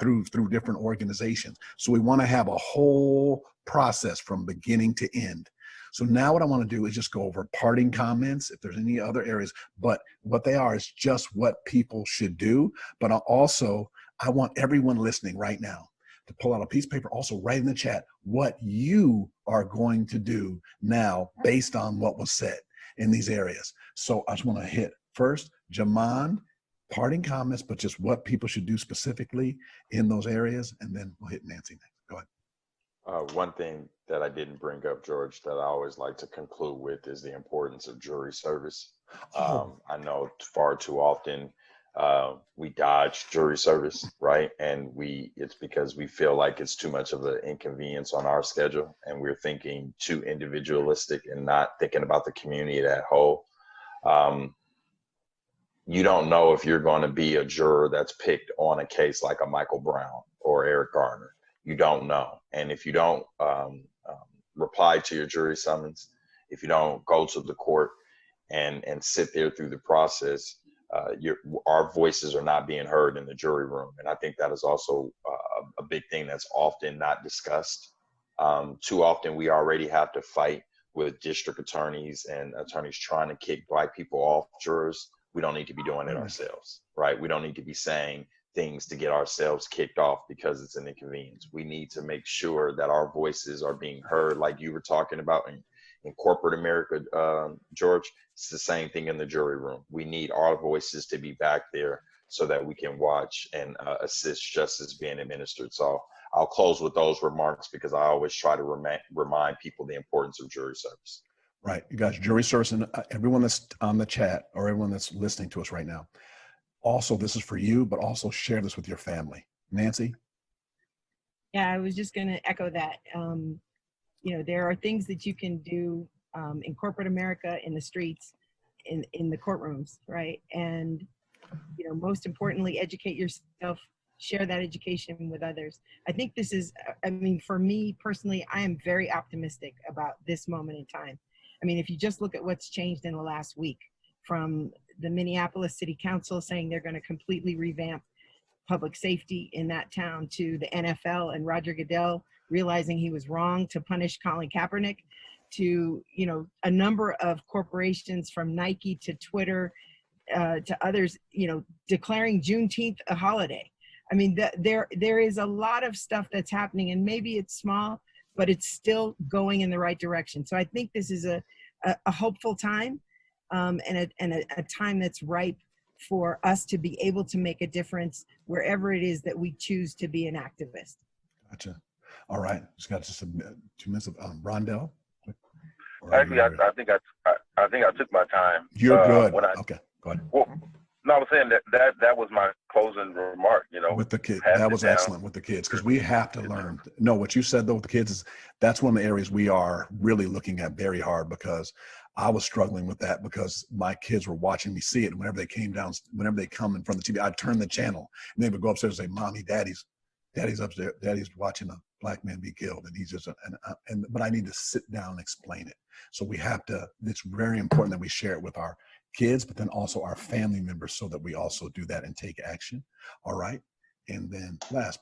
Speaker 2: Through different organizations. So we want to have a whole process from beginning to end. So now what I want to do is just go over parting comments, if there's any other areas, but what they are is just what people should do. But I want everyone listening right now to pull out a piece of paper, also write in the chat what you are going to do now based on what was said in these areas. So I just want to hit first, Jaman, parting comments, but just what people should do specifically in those areas, and then we'll hit Nancy next. Go ahead.
Speaker 6: One thing that I didn't bring up, George, that I always like to conclude with is the importance of jury service. I know far too often we dodge jury service, right? And it's because we feel like it's too much of an inconvenience on our schedule, and we're thinking too individualistic and not thinking about the community as a whole. You don't know if you're going to be a juror that's picked on a case like a Michael Brown or Eric Garner. You don't know. And if you don't reply to your jury summons, if you don't go to the court and sit there through the process, our voices are not being heard in the jury room. And I think that is also a big thing that's often not discussed. Too often we already have to fight with district attorneys and attorneys trying to kick Black people off jurors. We don't need to be doing it ourselves, right? We don't need to be saying things to get ourselves kicked off because it's an inconvenience. We need to make sure that our voices are being heard, like you were talking about in corporate America, George. It's the same thing in the jury room. We need our voices to be back there so that we can watch and assist justice being administered. So I'll close with those remarks because I always try to remind people the importance of jury service.
Speaker 2: Right. You guys, jury service, and everyone that's on the chat or everyone that's listening to us right now. Also, this is for you, but also share this with your family. Nancy?
Speaker 5: Yeah, I was just going to echo that. You know, there are things that you can do in corporate America, in the streets, in the courtrooms, right? And, you know, most importantly, educate yourself, share that education with others. I think this is, I mean, for me personally, I am very optimistic about this moment in time. I mean, if you just look at what's changed in the last week, from the Minneapolis City Council saying they're going to completely revamp public safety in that town, to the NFL and Roger Goodell realizing he was wrong to punish Colin Kaepernick, to, you know, a number of corporations from Nike to Twitter to others, you know, declaring Juneteenth a holiday. I mean, there is a lot of stuff that's happening, and maybe it's small, but it's still going in the right direction. So I think this is a hopeful time. And a time that's ripe for us to be able to make a difference wherever it is that we choose to be an activist.
Speaker 2: Gotcha. All right. Just got just 2 minutes of Rondell.
Speaker 3: Actually, I think I took my time.
Speaker 2: You're good. Okay, go ahead.
Speaker 3: Well, no, I was saying that was my closing remark. You know,
Speaker 2: with the kids, that was excellent with the kids, because we have to learn. No, what you said though with the kids is that's one of the areas we are really looking at very hard, because I was struggling with that because my kids were watching me see it. And whenever they came down, whenever they come in front of the TV, I'd turn the channel and they would go upstairs and say, "Mommy, Daddy's upstairs. Daddy's watching a Black man be killed." And he's just, but I need to sit down and explain it. So we have to, it's very important that we share it with our kids, but then also our family members, so that we also do that and take action. All right. And then last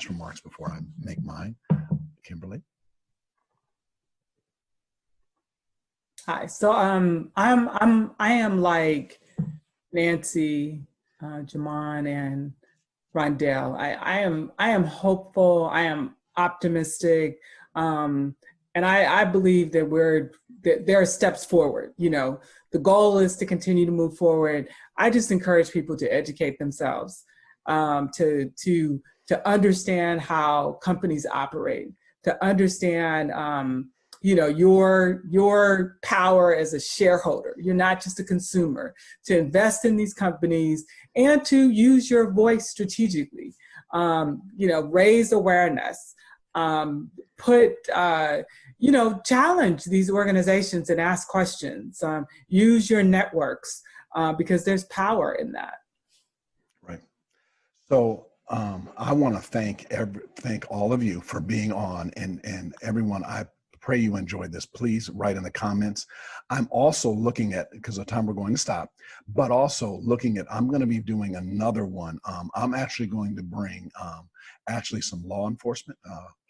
Speaker 2: remarks before I make mine, Kimberly.
Speaker 4: Hi. So I am like Nancy, Jamon, and Rondell. I am hopeful. I am optimistic, and I believe that there are steps forward. You know, the goal is to continue to move forward. I just encourage people to educate themselves, to understand how companies operate, to understand. You know, your power as a shareholder. You're not just a consumer. To invest in these companies and to use your voice strategically. You know, raise awareness. Challenge these organizations and ask questions. Use your networks because there's power in that.
Speaker 2: Right. So I want to thank all of you for being on, and everyone. I pray you enjoyed this. Please write in the comments. I'm also looking at, because of time we're going to stop, but also looking at, I'm going to be doing another one. I'm actually going to bring some law enforcement,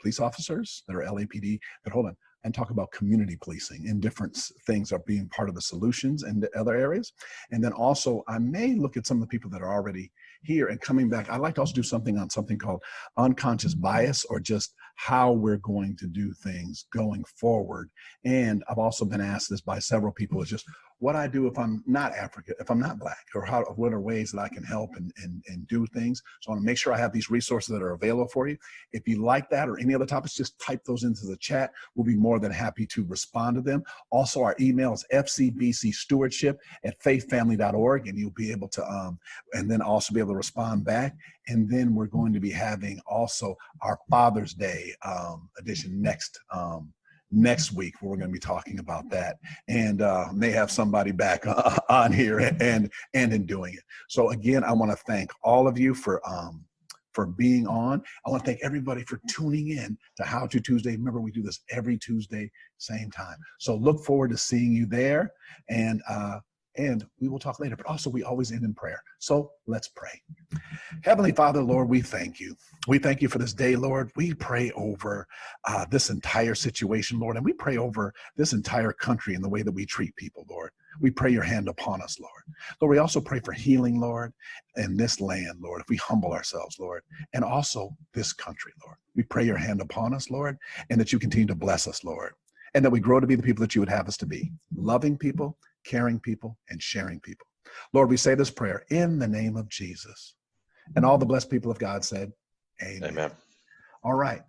Speaker 2: police officers that are LAPD, but hold on, and talk about community policing and different things are being part of the solutions and the other areas. And then also I may look at some of the people that are already here and coming back. I'd like to also do something on something called unconscious bias, or just how we're going to do things going forward. And I've also been asked this by several people, is just what I do if I'm not African, if I'm not Black, or what are ways that I can help and do things. So I want to make sure I have these resources that are available for you. If you like that or any other topics, just type those into the chat. We'll be more than happy to respond to them. Also, our email is fcbcstewardship@faithfamily.org, and you'll be able to, and then also be able to respond back. And then we're going to be having also our Father's Day edition next week, where we're going to be talking about that, and may have somebody back on here and in doing it. So again, I want to thank all of you for being on. I want to thank everybody for tuning in to How To Tuesday. Remember, we do this every Tuesday, same time. So look forward to seeing you there. And and we will talk later. But also, we always end in prayer. So let's pray. Heavenly Father, Lord, we thank you. We thank you for this day, Lord. We pray over this entire situation, Lord, and we pray over this entire country and the way that we treat people, Lord. We pray your hand upon us, Lord. Lord, we also pray for healing, Lord, in this land, Lord, if we humble ourselves, Lord, and also this country, Lord. We pray your hand upon us, Lord, and that you continue to bless us, Lord, and that we grow to be the people that you would have us to be, loving people, caring people, and sharing people. Lord, we say this prayer in the name of Jesus. And all the blessed people of God said, amen.
Speaker 6: Amen.
Speaker 2: All right.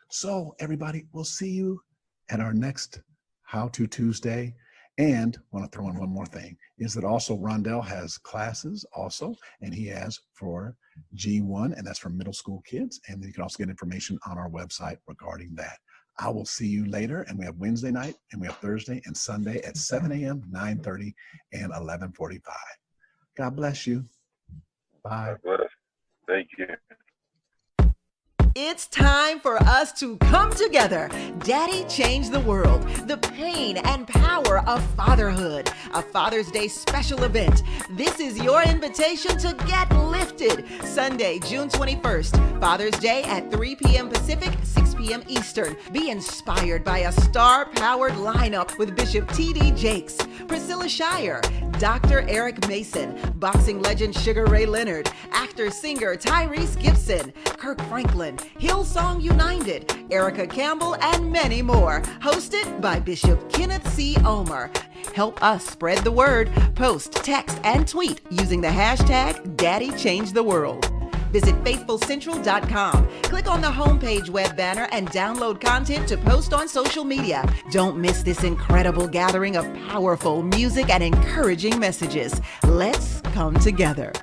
Speaker 2: So everybody, we'll see you at our next How To Tuesday. And I want to throw in one more thing, is that also Rondell has classes also, and he has for G1, and that's for middle school kids. And you can also get information on our website regarding that. I will see you later, and we have Wednesday night, and we have Thursday and Sunday at 7 a.m., 9:30, and 11:45. God bless you. Bye.
Speaker 3: God bless. Thank you.
Speaker 1: It's time for us to come together. Daddy changed the world. The pain and power of fatherhood. A Father's Day special event. This is your invitation to get lifted. Sunday, June 21st. Father's Day at 3 p.m. Pacific, 6 p.m. Eastern. Be inspired by a star-powered lineup with Bishop T.D. Jakes, Priscilla Shire, Dr. Eric Mason, boxing legend Sugar Ray Leonard, actor-singer Tyrese Gibson, Kirk Franklin, Hillsong United, Erica Campbell, and many more. Hosted by Bishop Kenneth C. Omer. Help us spread the word. Post, text, and tweet using the hashtag #DaddyChangeTheWorld. Visit faithfulcentral.com. Click on the homepage web banner and download content to post on social media. Don't miss this incredible gathering of powerful music and encouraging messages. Let's come together.